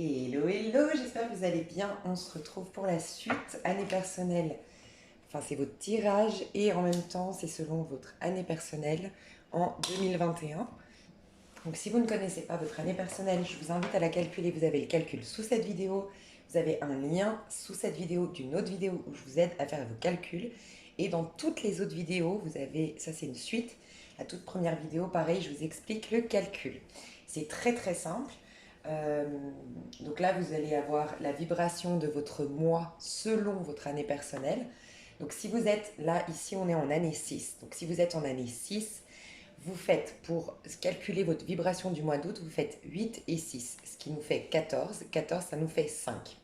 Hello, hello, j'espère que vous allez bien. On se retrouve pour la suite. Année personnelle, enfin c'est votre tirage et en même temps c'est selon votre année personnelle en 2021. Donc si vous ne connaissez pas votre année personnelle, je vous invite à la calculer. Vous avez le calcul sous cette vidéo. Vous avez un lien sous cette vidéo d'une autre vidéo où je vous aide à faire vos calculs. Et dans toutes les autres vidéos, vous avez, ça c'est une suite. La toute première vidéo, pareil, je vous explique le calcul. C'est très très simple. Euh, donc là, vous allez avoir la vibration de votre mois selon votre année personnelle. Donc si vous êtes là, ici on est en année 6. Donc si vous êtes en année 6, vous faites, pour calculer votre vibration du mois d'août, vous faites 8 et 6, ce qui nous fait 14. 14, ça nous fait 5.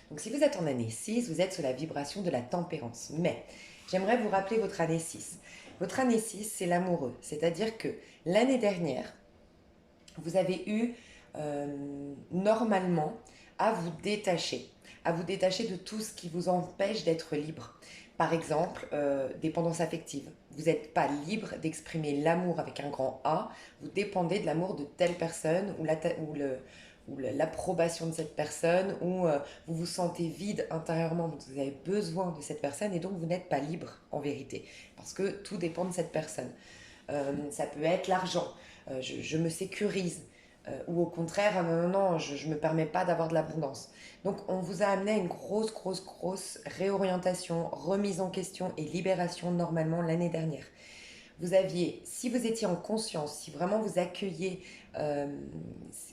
Donc si vous êtes en année 6, vous êtes sous la vibration de la tempérance. Mais j'aimerais vous rappeler votre année 6. Votre année 6, c'est l'amoureux. C'est-à-dire que l'année dernière, vous avez eu normalement à vous détacher de tout ce qui vous empêche d'être libre. Par exemple, dépendance affective. Vous n'êtes pas libre d'exprimer l'amour avec un grand A, vous dépendez de l'amour de telle personne ou l'approbation de cette personne, ou vous vous sentez vide intérieurement, donc vous avez besoin de cette personne et donc vous n'êtes pas libre en vérité, parce que tout dépend de cette personne. Ça peut être l'argent, je me sécurise, ou au contraire, ah non, non, non, je ne me permets pas d'avoir de l'abondance. Donc on vous a amené à une grosse réorientation, remise en question et libération normalement l'année dernière. Vous aviez, si vous étiez en conscience, si vraiment vous accueilliez, euh,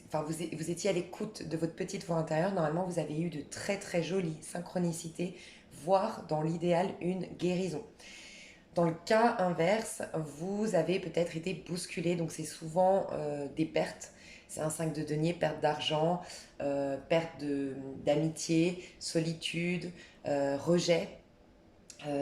enfin vous étiez à l'écoute de votre petite voix intérieure, normalement vous avez eu de très jolies synchronicités, voire dans l'idéal une guérison. Dans le cas inverse, vous avez peut-être été bousculé, donc c'est souvent des pertes. C'est un 5 de denier, perte d'argent, perte d'amitié, solitude, rejet.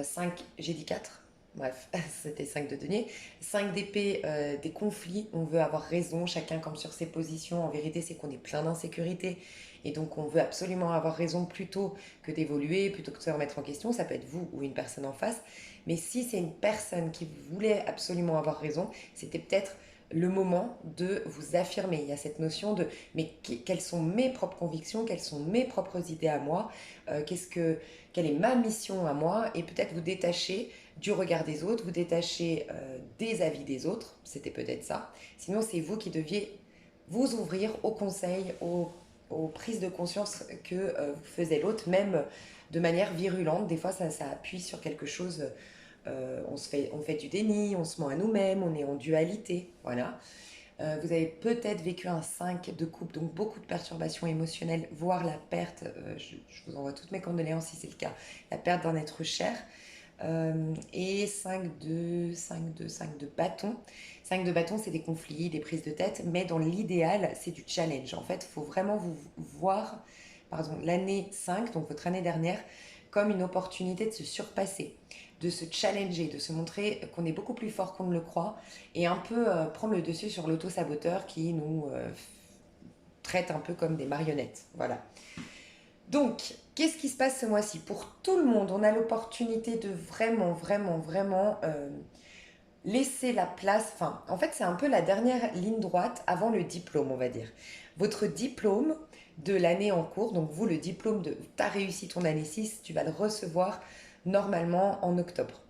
5, j'ai dit 4. Bref, c'était 5 de denier. 5 d'épée, des conflits, on veut avoir raison, chacun comme sur ses positions. En vérité, c'est qu'on est plein d'insécurité. Et donc, on veut absolument avoir raison plutôt que d'évoluer, plutôt que de se remettre en question. Ça peut être vous ou une personne en face. Mais si c'est une personne qui voulait absolument avoir raison, c'était peut-être le moment de vous affirmer. Il y a cette notion de mais quelles sont mes propres convictions, quelles sont mes propres idées à moi, quelle est ma mission à moi, et peut-être vous détacher du regard des autres, vous détacher des avis des autres, c'était peut-être ça. Sinon, c'est vous qui deviez vous ouvrir aux conseils, aux prises de conscience que vous faisait l'autre, même de manière virulente. Des fois, ça appuie sur quelque chose. On fait du déni, on se ment à nous-mêmes, on est en dualité. Voilà. Vous avez peut-être vécu un 5 de coupe, donc beaucoup de perturbations émotionnelles, voire la perte, je vous envoie toutes mes condoléances si c'est le cas, la perte d'un être cher. Et 5 de bâton. 5 de bâton, c'est des conflits, des prises de tête, mais dans l'idéal, c'est du challenge. En fait, il faut vraiment vous voir, pardon, l'année 5, donc votre année dernière, comme une opportunité de se surpasser, de se challenger, de se montrer qu'on est beaucoup plus fort qu'on ne le croit, et un peu prendre le dessus sur l'auto-saboteur qui nous traite un peu comme des marionnettes. Voilà. Donc, qu'est-ce qui se passe ce mois-ci? Pour tout le monde, on a l'opportunité de vraiment laisser la place. Enfin, en fait, c'est un peu la dernière ligne droite avant le diplôme, on va dire. Votre diplôme de l'année en cours, donc vous, le diplôme de tu as réussi ton année 6, tu vas le recevoir normalement en octobre.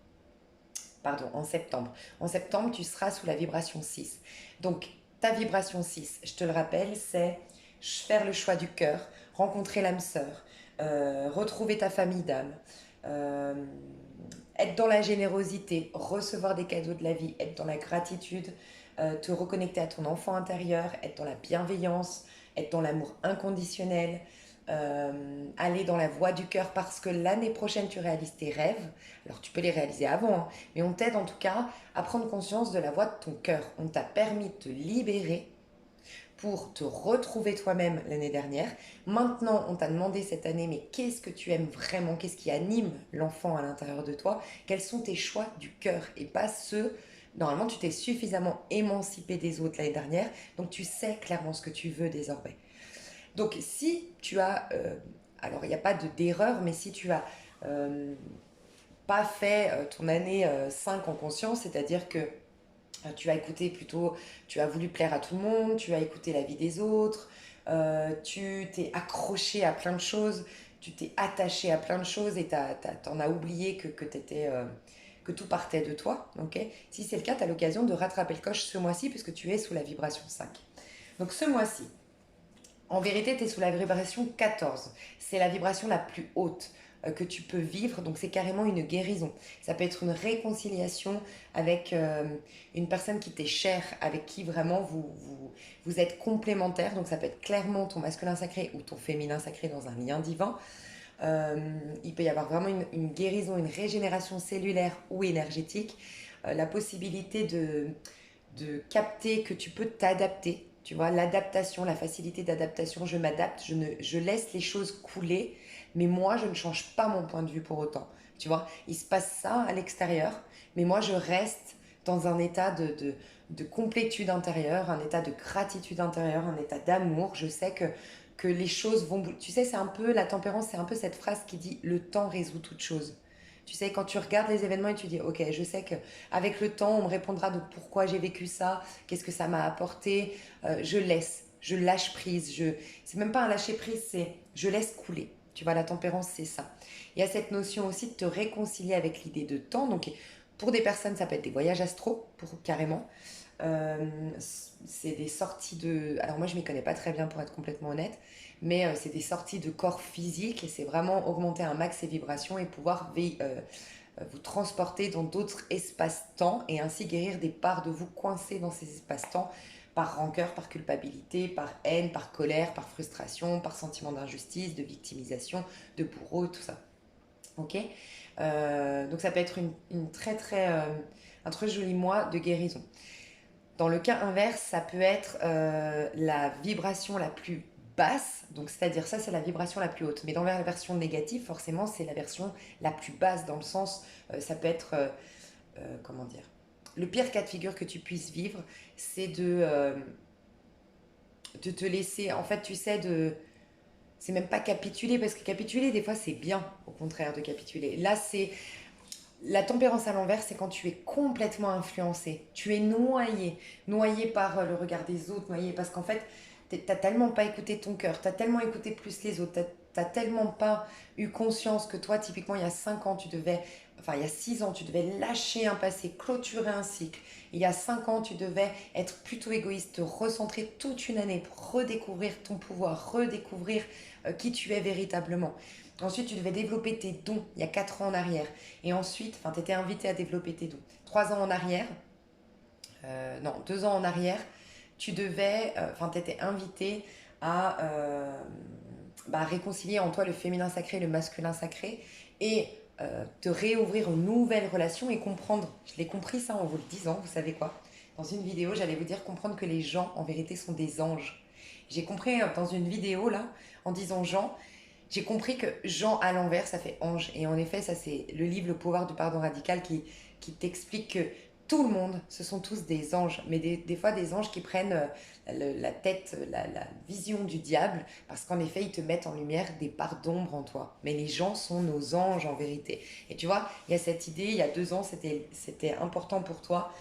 Pardon, en septembre. En septembre, tu seras sous la vibration 6. Donc, ta vibration 6, je te le rappelle, c'est faire le choix du cœur, rencontrer l'âme sœur, retrouver ta famille d'âme, euh, être dans la générosité, recevoir des cadeaux de la vie, être dans la gratitude, te reconnecter à ton enfant intérieur, être dans la bienveillance, être dans l'amour inconditionnel, aller dans la voie du cœur parce que l'année prochaine tu réalises tes rêves. Alors tu peux les réaliser avant, hein, mais on t'aide en tout cas à prendre conscience de la voie de ton cœur. On t'a permis de te libérer pour te retrouver toi-même l'année dernière. Maintenant, on t'a demandé cette année, mais qu'est-ce que tu aimes vraiment? Qu'est-ce qui anime l'enfant à l'intérieur de toi? Quels sont tes choix du cœur et pas ceux... Normalement, tu t'es suffisamment émancipé des autres l'année dernière, donc tu sais clairement ce que tu veux désormais. Donc si tu as... alors, il n'y a pas d'erreur, mais si tu as... pas fait ton année 5 en conscience, c'est-à-dire que tu as écouté plutôt, tu as voulu plaire à tout le monde, tu as écouté la vie des autres, tu t'es accroché à plein de choses, tu t'es attaché à plein de choses et t'en as oublié que tout partait de toi. Ok. Si c'est le cas, tu as l'occasion de rattraper le coche ce mois-ci puisque tu es sous la vibration 5. Donc ce mois-ci, en vérité, tu es sous la vibration 14. C'est la vibration la plus haute que tu peux vivre, donc c'est carrément une guérison. Ça peut être une réconciliation avec une personne qui t'est chère, avec qui vraiment vous êtes complémentaires. Donc ça peut être clairement ton masculin sacré ou ton féminin sacré dans un lien divin. Il peut y avoir vraiment une guérison, une régénération cellulaire ou énergétique. La possibilité de capter que tu peux t'adapter. Tu vois, l'adaptation, la facilité d'adaptation, je m'adapte, je laisse les choses couler, mais moi, je ne change pas mon point de vue pour autant. Tu vois, il se passe ça à l'extérieur, mais moi, je reste dans un état de complétude intérieure, un état de gratitude intérieure, un état d'amour. Je sais que les choses vont... Tu sais, c'est un peu, la tempérance, c'est un peu cette phrase qui dit le temps résout toute chose. Tu sais, quand tu regardes les événements et tu dis, ok, je sais qu'avec le temps, on me répondra de pourquoi j'ai vécu ça, qu'est-ce que ça m'a apporté, je laisse, je lâche prise, c'est même pas un lâcher prise, c'est je laisse couler. Tu vois, la tempérance, c'est ça. Il y a cette notion aussi de te réconcilier avec l'idée de temps. Donc, pour des personnes, ça peut être des voyages astro, carrément. C'est des sorties de... Alors moi, je m'y connais pas très bien pour être complètement honnête, mais c'est des sorties de corps physique et c'est vraiment augmenter un max ses vibrations et pouvoir vous transporter dans d'autres espaces-temps et ainsi guérir des parts de vous coincées dans ces espaces-temps par rancœur, par culpabilité, par haine, par colère, par frustration, par sentiment d'injustice, de victimisation, de bourreau, tout ça. Ok. Donc ça peut être un très joli mois de guérison. Dans le cas inverse, ça peut être la vibration la plus basse, donc c'est-à-dire ça c'est la vibration la plus haute, mais dans la version négative, forcément c'est la version la plus basse dans le sens, ça peut être, comment dire, le pire cas de figure que tu puisses vivre, c'est de te laisser, en fait tu sais, c'est même pas capituler, parce que capituler des fois c'est bien, au contraire de capituler. Là c'est la tempérance à l'envers, c'est quand tu es complètement influencé. Tu es noyé. Noyé par le regard des autres, noyé parce qu'en fait, t'as tellement pas écouté ton cœur, t'as tellement écouté plus les autres, t'as tellement pas eu conscience que toi, typiquement, il y a 5 ans, il y a 6 ans, tu devais lâcher un passé, clôturer un cycle. Il y a 5 ans, tu devais être plutôt égoïste, te recentrer toute une année pour redécouvrir ton pouvoir, redécouvrir qui tu es véritablement. Ensuite, tu devais développer tes dons il y a 4 ans en arrière. Et ensuite, tu étais invité à développer tes dons. 3 ans en arrière, non, 2 ans en arrière, tu devais, tu étais invité à réconcilier en toi le féminin sacré et le masculin sacré et te réouvrir une nouvelle relation et comprendre, je l'ai compris ça en vous le disant, vous savez quoi? Dans une vidéo, j'allais vous dire comprendre que les gens, en vérité, sont des anges. J'ai compris dans une vidéo, là, en disant Jean, j'ai compris que Jean à l'envers, ça fait ange. Et en effet, ça c'est le livre Le pouvoir du pardon radical qui t'explique que tout le monde, ce sont tous des anges, mais des fois des anges qui prennent la tête, la vision du diable, parce qu'en effet, ils te mettent en lumière des parts d'ombre en toi. Mais les gens sont nos anges en vérité. Et tu vois, il y a cette idée, il y a 2 ans, c'était important pour toi.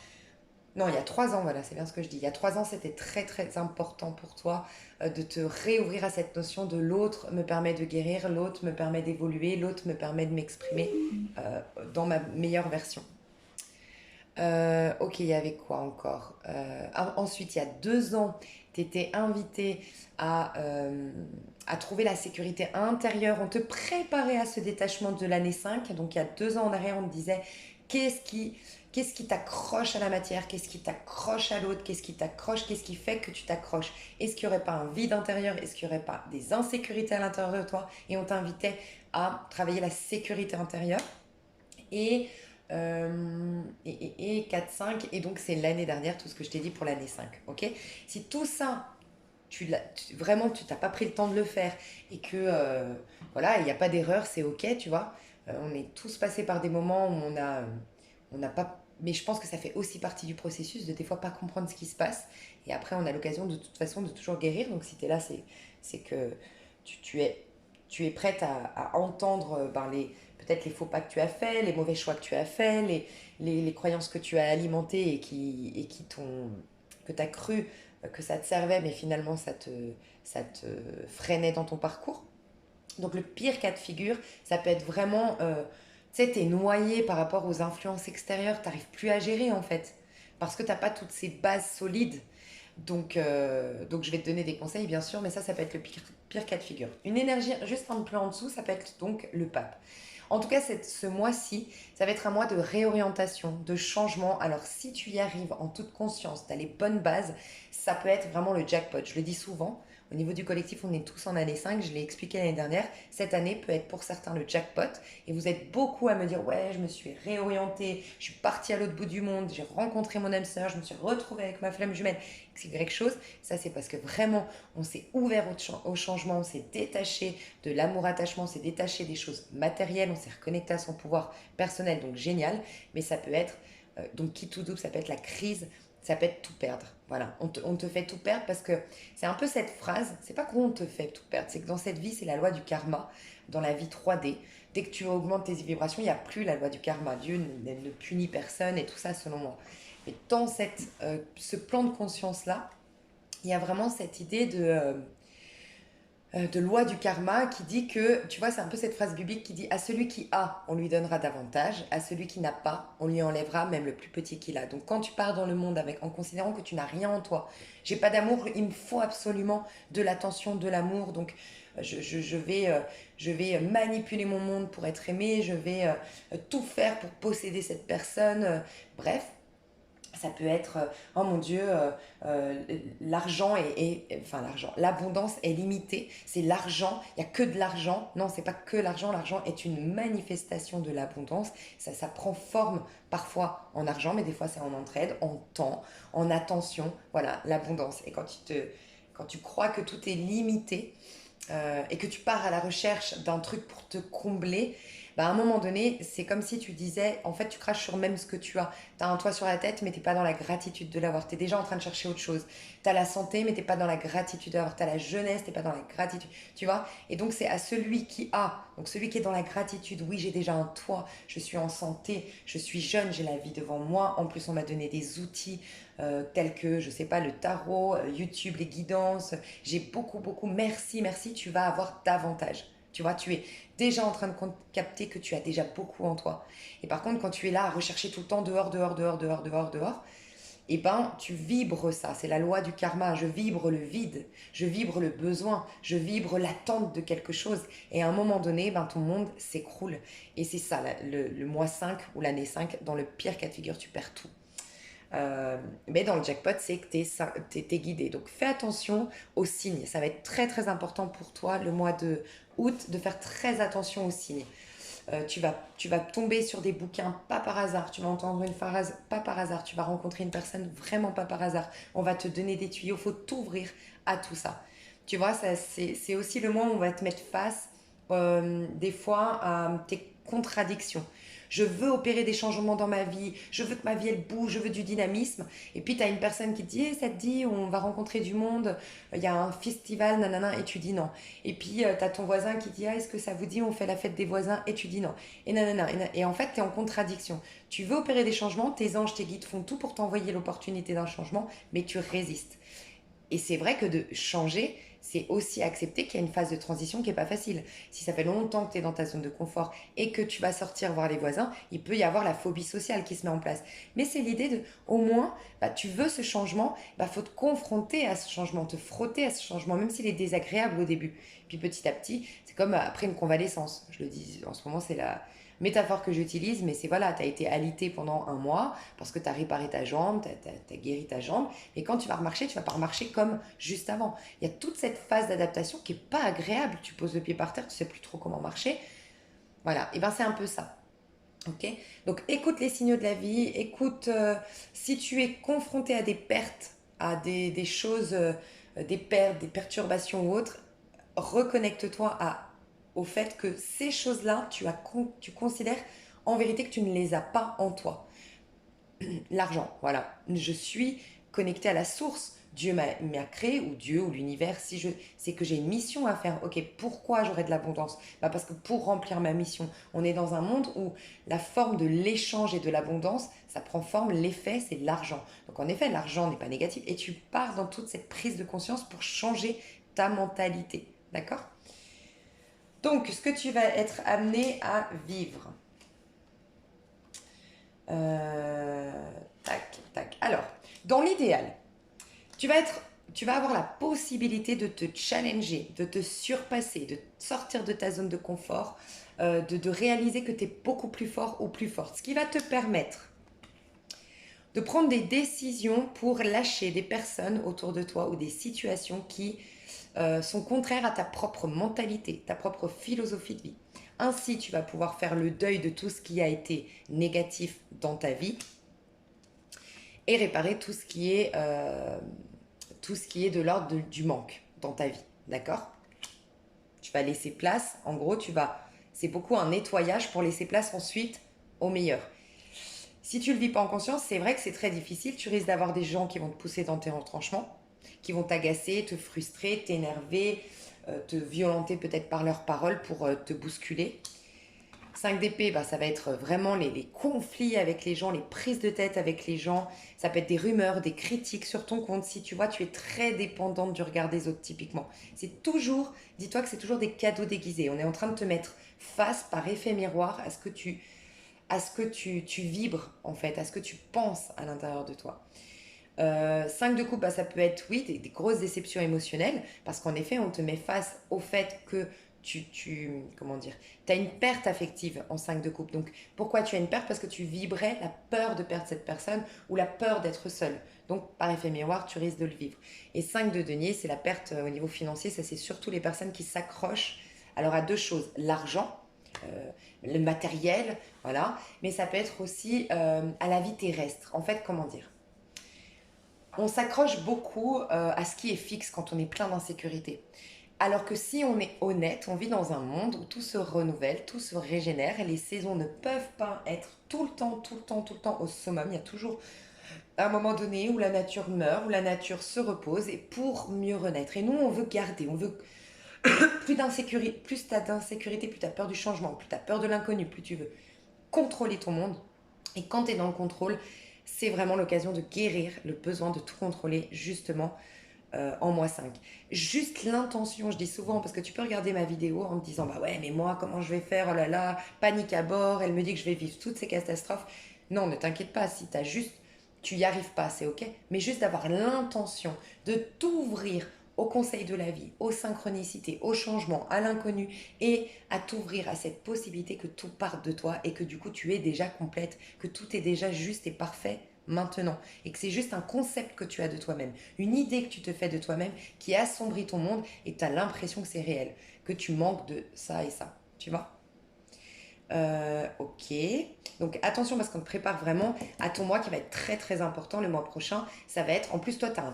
Non, il y a 3 ans, voilà, c'est bien ce que je dis. Il y a 3 ans, c'était très très important pour toi de te réouvrir à cette notion de l'autre me permet de guérir, l'autre me permet d'évoluer, l'autre me permet de m'exprimer dans ma meilleure version. Ok, il y avait quoi encore? Ensuite, il y a 2 ans, tu étais invité à trouver la sécurité intérieure. On te préparait à ce détachement de l'année 5. Donc, il y a 2 ans en arrière, on te disait qu'est-ce qui, qu'est-ce qui t'accroche à la matière, qu'est-ce qui t'accroche à l'autre, qu'est-ce qui t'accroche, qu'est-ce qui fait que tu t'accroches. Est-ce qu'il n'y aurait pas un vide intérieur? Est-ce qu'il n'y aurait pas des insécurités à l'intérieur de toi? Et on t'invitait à travailler la sécurité intérieure. Et 4, 5, et donc c'est l'année dernière, tout ce que je t'ai dit pour l'année 5, ok? Si tout ça, vraiment, tu t'as pas pris le temps de le faire, et que, voilà, il n'y a pas d'erreur, c'est ok, tu vois? On est tous passés par des moments où on n'a pas... Mais je pense que ça fait aussi partie du processus de des fois pas comprendre ce qui se passe, et après on a l'occasion de toute façon de toujours guérir, donc si tu es là, c'est que tu, tu es, tu es prête à entendre peut-être les faux pas que tu as fait, les mauvais choix que tu as fait, les croyances que tu as alimentées et qui que tu as cru que ça te servait, mais finalement ça te freinait dans ton parcours. Donc le pire cas de figure, ça peut être vraiment, tu sais, t'es noyé par rapport aux influences extérieures, t'arrives plus à gérer en fait, parce que t'as pas toutes ces bases solides. Donc je vais te donner des conseils bien sûr, mais ça peut être le pire cas de figure. Une énergie juste un peu en dessous, ça peut être donc le pape. En tout cas, ce mois-ci, ça va être un mois de réorientation, de changement. Alors si tu y arrives en toute conscience, tu as les bonnes bases, ça peut être vraiment le jackpot. Je le dis souvent, au niveau du collectif, on est tous en année 5, je l'ai expliqué l'année dernière. Cette année peut être pour certains le jackpot. Et vous êtes beaucoup à me dire, ouais, je me suis réorientée, je suis partie à l'autre bout du monde, j'ai rencontré mon âme sœur, je me suis retrouvée avec ma flamme jumelle, c'est quelque chose. Ça, c'est parce que vraiment, on s'est ouvert au changement, on s'est détaché de l'amour-attachement, on s'est détaché des choses matérielles, on s'est reconnecté à son pouvoir personnel, donc génial. Mais ça peut être, donc qui tout double, ça peut être la crise, ça peut être tout perdre. Voilà, on te fait tout perdre parce que c'est un peu cette phrase, c'est pas qu'on te fait tout perdre, c'est que dans cette vie, c'est la loi du karma, dans la vie 3D. Dès que tu augmentes tes vibrations, il n'y a plus la loi du karma. Dieu ne punit personne et tout ça, selon moi. Mais dans ce plan de conscience-là, il y a vraiment cette idée de loi du karma qui dit que, tu vois, c'est un peu cette phrase biblique qui dit à celui qui a, on lui donnera davantage, à celui qui n'a pas, on lui enlèvera même le plus petit qu'il a. Donc quand tu pars dans le monde en considérant que tu n'as rien en toi, j'ai pas d'amour, il me faut absolument de l'attention, de l'amour, donc je vais manipuler mon monde pour être aimé, je vais tout faire pour posséder cette personne, bref, ça peut être, oh mon Dieu, l'argent enfin l'argent, l'abondance est limitée, c'est l'argent, il n'y a que de l'argent. Non, c'est pas que l'argent, l'argent est une manifestation de l'abondance. Ça prend forme parfois en argent, mais des fois c'est en entraide, en temps, en attention. Voilà, l'abondance. Et quand tu crois que tout est limité, et que tu pars à la recherche d'un truc pour te combler, bah à un moment donné, c'est comme si tu disais, en fait, tu craches sur même ce que tu as. Tu as un toit sur la tête, mais tu n'es pas dans la gratitude de l'avoir. Tu es déjà en train de chercher autre chose. Tu as la santé, mais tu n'es pas dans la gratitude de l'avoir. Tu as la jeunesse, tu n'es pas dans la gratitude. Tu vois. Et donc, c'est à celui qui a, donc celui qui est dans la gratitude, oui, j'ai déjà un toit, je suis en santé, je suis jeune, j'ai la vie devant moi. En plus, on m'a donné des outils tels que, je sais pas, le tarot, YouTube, les guidances. J'ai beaucoup, merci, merci, tu vas avoir davantage. Tu vois, tu es déjà en train de capter que tu as déjà beaucoup en toi. Et par contre, quand tu es là à rechercher tout le temps dehors, et ben tu vibres ça. C'est la loi du karma. Je vibre le vide, je vibre le besoin, je vibre l'attente de quelque chose. Et à un moment donné, ben ton monde s'écroule. Et c'est ça, le mois 5 ou l'année 5 dans le pire cas de figure, tu perds tout. Mais dans le jackpot, c'est que tu es guidé. Donc fais attention aux signes. Ça va être très important pour toi le mois de août de faire très attention aux signes. Tu vas tomber sur des bouquins pas par hasard. Tu vas entendre une phrase pas par hasard. Tu vas rencontrer une personne vraiment pas par hasard. On va te donner des tuyaux. Il faut t'ouvrir à tout ça. Tu vois, c'est aussi le mois où on va te mettre face des fois à tes contradictions. Je veux opérer des changements dans ma vie, je veux que ma vie elle bouge, je veux du dynamisme. Et puis tu as une personne qui te dit, ça te dit, on va rencontrer du monde, il y a un festival, nanana, et tu dis non. Et puis tu as ton voisin qui dit, ah, est-ce que ça vous dit, on fait la fête des voisins, et tu dis non. Et nanana, et en fait tu es en contradiction. Tu veux opérer des changements, tes anges, tes guides font tout pour t'envoyer l'opportunité d'un changement, mais tu résistes. Et c'est vrai que de changer, c'est aussi accepter qu'il y a une phase de transition qui n'est pas facile. Si ça fait longtemps que tu es dans ta zone de confort et que tu vas sortir voir les voisins, il peut y avoir la phobie sociale qui se met en place. Mais c'est l'idée de, au moins, bah, tu veux ce changement, bah, faut te confronter à ce changement, te frotter à ce changement, même s'il est désagréable au début. Puis petit à petit, c'est comme après une convalescence. Je le dis, en ce moment, c'est la métaphore que j'utilise, mais c'est voilà, tu as été alité pendant un mois parce que tu as réparé ta jambe, tu as guéri ta jambe, et quand tu vas remarcher, tu vas pas remarcher comme juste avant. Il y a toute cette phase d'adaptation qui est pas agréable. Tu poses le pied par terre, tu sais plus trop comment marcher. Voilà, et ben c'est un peu ça. Ok. Donc écoute les signaux de la vie, écoute si tu es confronté à des pertes, à des choses, des pertes, des perturbations ou autres, reconnecte-toi au fait que ces choses-là, tu considères en vérité que tu ne les as pas en toi. L'argent, voilà. Je suis connectée à la source Dieu m'a créé, ou Dieu, ou l'univers, c'est que j'ai une mission à faire. Ok, pourquoi j'aurai de l'abondance? Bah parce que pour remplir ma mission, on est dans un monde où la forme de l'échange et de l'abondance, ça prend forme, l'effet, c'est l'argent. Donc en effet, l'argent n'est pas négatif, et tu pars dans toute cette prise de conscience pour changer ta mentalité. D'accord? Donc, ce que tu vas être amené à vivre. Euh, tac, tac. Alors, dans l'idéal, tu vas avoir la possibilité de te challenger, de te surpasser, de sortir de ta zone de confort, de réaliser que tu es beaucoup plus fort ou plus forte. Ce qui va te permettre de prendre des décisions pour lâcher des personnes autour de toi ou des situations qui sont contraires à ta propre mentalité, ta propre philosophie de vie. Ainsi, tu vas pouvoir faire le deuil de tout ce qui a été négatif dans ta vie et réparer tout ce qui est de l'ordre du manque dans ta vie. D'accord? Tu vas laisser place. En gros, c'est beaucoup un nettoyage pour laisser place ensuite au meilleur. Si tu ne le vis pas en conscience, c'est vrai que c'est très difficile. Tu risques d'avoir des gens qui vont te pousser dans tes retranchements, qui vont t'agacer, te frustrer, t'énerver, te violenter peut-être par leurs paroles pour te bousculer. 5 d'épée, bah, ça va être vraiment les conflits avec les gens, les prises de tête avec les gens. Ça peut être des rumeurs, des critiques sur ton compte. Si tu vois, tu es très dépendante du regard des autres typiquement. Dis-toi que c'est toujours des cadeaux déguisés. On est en train de te mettre face par effet miroir à ce que tu vibres en fait, à ce que tu penses à l'intérieur de toi. 5 de coupe, bah, ça peut être, oui, des grosses déceptions émotionnelles, parce qu'en effet, on te met face au fait que comment dire, tu as une perte affective en 5 de coupe. Donc, pourquoi tu as une perte? Parce que tu vibrais la peur de perdre cette personne ou la peur d'être seule. Donc, par effet miroir, tu risques de le vivre. Et 5 de denier, c'est la perte au niveau financier. Ça, c'est surtout les personnes qui s'accrochent alors à deux choses. L'argent, le matériel, voilà. Mais ça peut être aussi à la vie terrestre. En fait, comment dire? On s'accroche beaucoup à ce qui est fixe quand on est plein d'insécurité. Alors que si on est honnête, on vit dans un monde où tout se renouvelle, tout se régénère et les saisons ne peuvent pas être tout le temps, tout le temps, tout le temps au summum. Il y a toujours un moment donné où la nature meurt, où la nature se repose et pour mieux renaître. Et nous, on veut garder, on veut plus d'insécurité, plus tu as d'insécurité, plus tu as peur du changement, plus tu as peur de l'inconnu, plus tu veux contrôler ton monde. Et quand tu es dans le contrôle, c'est vraiment l'occasion de guérir le besoin de tout contrôler justement en -5. Juste l'intention, je dis souvent, parce que tu peux regarder ma vidéo en te disant bah ouais, mais moi, comment je vais faire? Oh là là, panique à bord, elle me dit que je vais vivre toutes ces catastrophes. Non, ne t'inquiète pas, si tu y arrives pas, c'est ok, mais juste d'avoir l'intention de t'ouvrir au conseil de la vie, aux synchronicités, au changement, à l'inconnu et à t'ouvrir à cette possibilité que tout parte de toi et que du coup tu es déjà complète, que tout est déjà juste et parfait maintenant et que c'est juste un concept que tu as de toi-même, une idée que tu te fais de toi-même qui assombrit ton monde et tu as l'impression que c'est réel, que tu manques de ça et ça, tu vois. Ok, donc attention parce qu'on te prépare vraiment à ton mois qui va être très très important le mois prochain. Ça va être, en plus toi t'as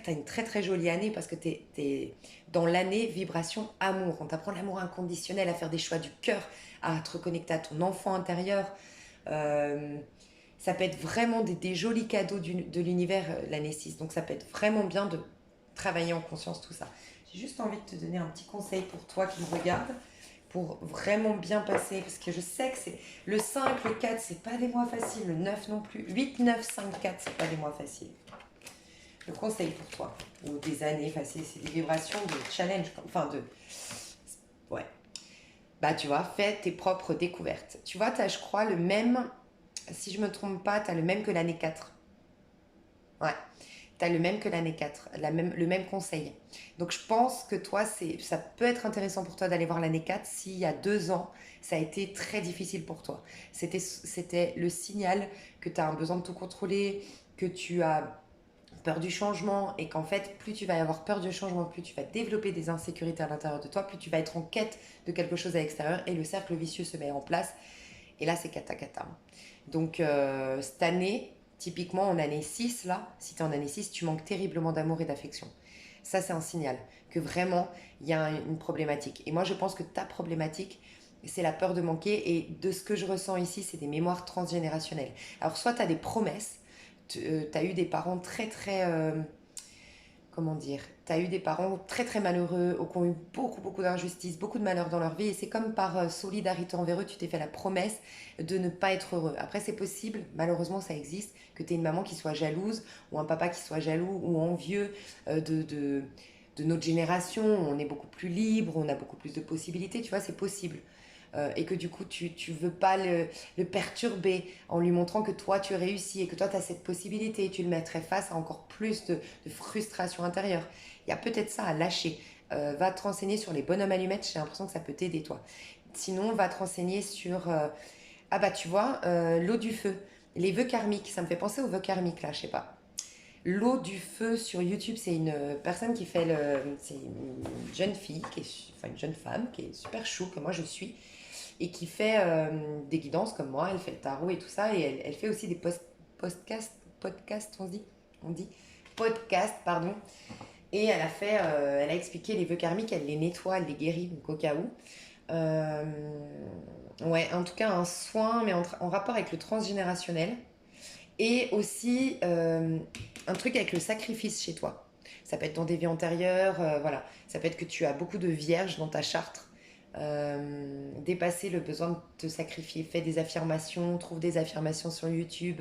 une très très jolie année parce que t'es dans l'année vibration amour. On t'apprend l'amour inconditionnel, à faire des choix du cœur, à te reconnecter à ton enfant intérieur. Euh, Ça peut être vraiment des jolis cadeaux de l'univers l'année 6. Donc ça peut être vraiment bien de travailler en conscience tout ça. J'ai juste envie de te donner un petit conseil pour toi qui me regarde, pour vraiment bien passer, parce que je sais que c'est le 5, le 4, c'est pas des mois faciles, le 9 non plus, 8, 9, 5, 4, c'est pas des mois faciles. Le conseil pour toi, ou des années faciles, c'est des vibrations de challenge, enfin de... Ouais. Bah tu vois, fais tes propres découvertes. Tu vois, tu as je crois le même, si je me trompe pas, tu as le même que l'année 4. Ouais. Tu as le même que l'année 4, le même conseil. Donc je pense que toi, ça peut être intéressant pour toi d'aller voir l'année 4 s'il y a 2 ans, ça a été très difficile pour toi. C'était le signal que tu as un besoin de tout contrôler, que tu as peur du changement et qu'en fait, plus tu vas avoir peur du changement, plus tu vas développer des insécurités à l'intérieur de toi, plus tu vas être en quête de quelque chose à l'extérieur et le cercle vicieux se met en place. Et là, c'est cata cata. Donc, cette année, typiquement en année 6 là, si tu es en année 6 tu manques terriblement d'amour et d'affection. Ça, c'est un signal que vraiment, il y a une problématique. Et moi, je pense que ta problématique, c'est la peur de manquer. Et de ce que je ressens ici, c'est des mémoires transgénérationnelles. Alors, soit tu as des promesses, tu as eu des parents très, très comment dire, tu as eu des parents très très malheureux ou qui ont eu beaucoup beaucoup d'injustices, beaucoup de malheur dans leur vie et c'est comme par solidarité envers eux, tu t'es fait la promesse de ne pas être heureux. Après c'est possible, malheureusement ça existe, que tu aies une maman qui soit jalouse ou un papa qui soit jaloux ou envieux de notre génération, on est beaucoup plus libre, on a beaucoup plus de possibilités, tu vois, c'est possible. Et que du coup tu veux pas le perturber en lui montrant que toi tu réussis et que toi tu as cette possibilité et tu le mettrais face à encore plus de frustration intérieure. Il y a peut-être ça à lâcher. Va te renseigner sur les bonhommes allumettes, j'ai l'impression que ça peut t'aider toi. Sinon, va te renseigner sur... ah bah tu vois, l'eau du feu, les vœux karmiques, ça me fait penser aux vœux karmiques là, je sais pas. L'eau du feu sur YouTube, c'est une personne qui fait le... C'est une jeune fille, enfin une jeune femme qui est super chou, que moi je suis, et qui fait des guidances comme moi, elle fait le tarot et tout ça, et elle fait aussi des podcasts, on dit podcast, pardon, et elle a expliqué les vœux karmiques, elle les nettoie, elle les guérit, donc au cas où. Euh, ouais, en tout cas un soin, mais en rapport avec le transgénérationnel, et aussi un truc avec le sacrifice chez toi. Ça peut être dans des vies antérieures, voilà. Ça peut être que tu as beaucoup de vierges dans ta charte. Dépasser le besoin de te sacrifier, fais des affirmations, trouve des affirmations sur YouTube.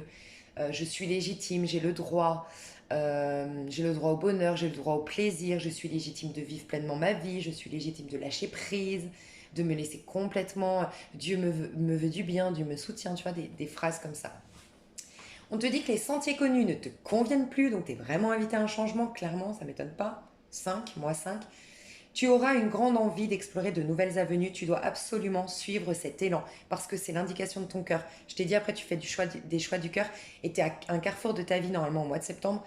Je suis légitime, j'ai le droit au bonheur, j'ai le droit au plaisir, je suis légitime de vivre pleinement ma vie, je suis légitime de lâcher prise, de me laisser complètement. Dieu me veut du bien, Dieu me soutient, tu vois, des phrases comme ça. On te dit que les sentiers connus ne te conviennent plus, donc tu es vraiment invité à un changement, clairement, ça m'étonne pas. 5, moi 5. Tu auras une grande envie d'explorer de nouvelles avenues, tu dois absolument suivre cet élan, parce que c'est l'indication de ton cœur. Je t'ai dit, après, tu fais des choix du cœur, et tu es à un carrefour de ta vie, normalement, au mois de septembre,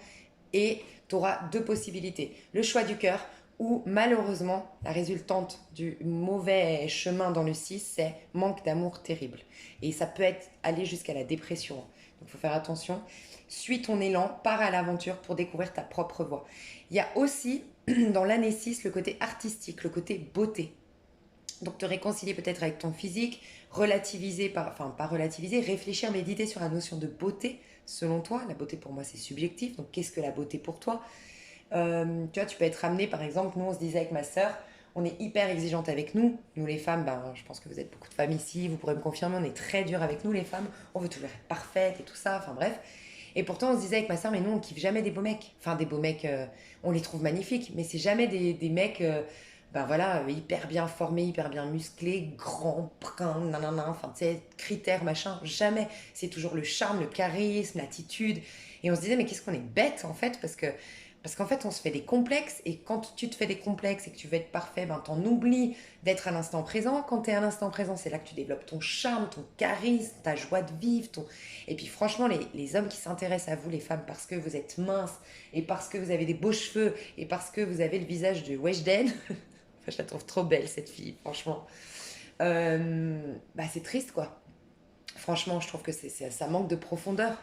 et tu auras deux possibilités. Le choix du cœur, ou malheureusement, la résultante du mauvais chemin dans le 6, c'est manque d'amour terrible. Et ça peut aller jusqu'à la dépression. Donc il faut faire attention. Suis ton élan, pars à l'aventure pour découvrir ta propre voie. Il y a aussi dans l'année 6 le côté artistique, le côté beauté. Donc te réconcilier peut-être avec ton physique, enfin pas relativiser, réfléchir, méditer sur la notion de beauté. Selon toi, la beauté pour moi c'est subjectif, donc qu'est-ce que la beauté pour toi? Tu vois, tu peux être amené, par exemple, nous on se disait avec ma sœur, on est hyper exigeante avec nous. Nous les femmes, ben, je pense que vous êtes beaucoup de femmes ici, vous pourrez me confirmer, on est très dur avec nous les femmes, on veut toujours être parfaite et tout ça, enfin bref. Et pourtant on se disait avec ma sœur, mais nous on kiffe jamais des beaux mecs. Enfin des beaux mecs, on les trouve magnifiques, mais c'est jamais des mecs, ben voilà, hyper bien formés, hyper bien musclés, grands, bruns, nanana, enfin tu sais, critères, machin, jamais. C'est toujours le charme, le charisme, l'attitude. Et on se disait, mais qu'est-ce qu'on est bête en fait, parce qu'en fait, on se fait des complexes, et quand tu te fais des complexes et que tu veux être parfait, ben t'en oublies d'être à l'instant présent. Quand t'es à l'instant présent, c'est là que tu développes ton charme, ton charisme, ta joie de vivre. Et puis franchement, les hommes qui s'intéressent à vous, les femmes, parce que vous êtes minces, et parce que vous avez des beaux cheveux, et parce que vous avez le visage de Weshden, enfin, je la trouve trop belle, cette fille, franchement. Bah c'est triste, quoi. Franchement, je trouve que ça manque de profondeur.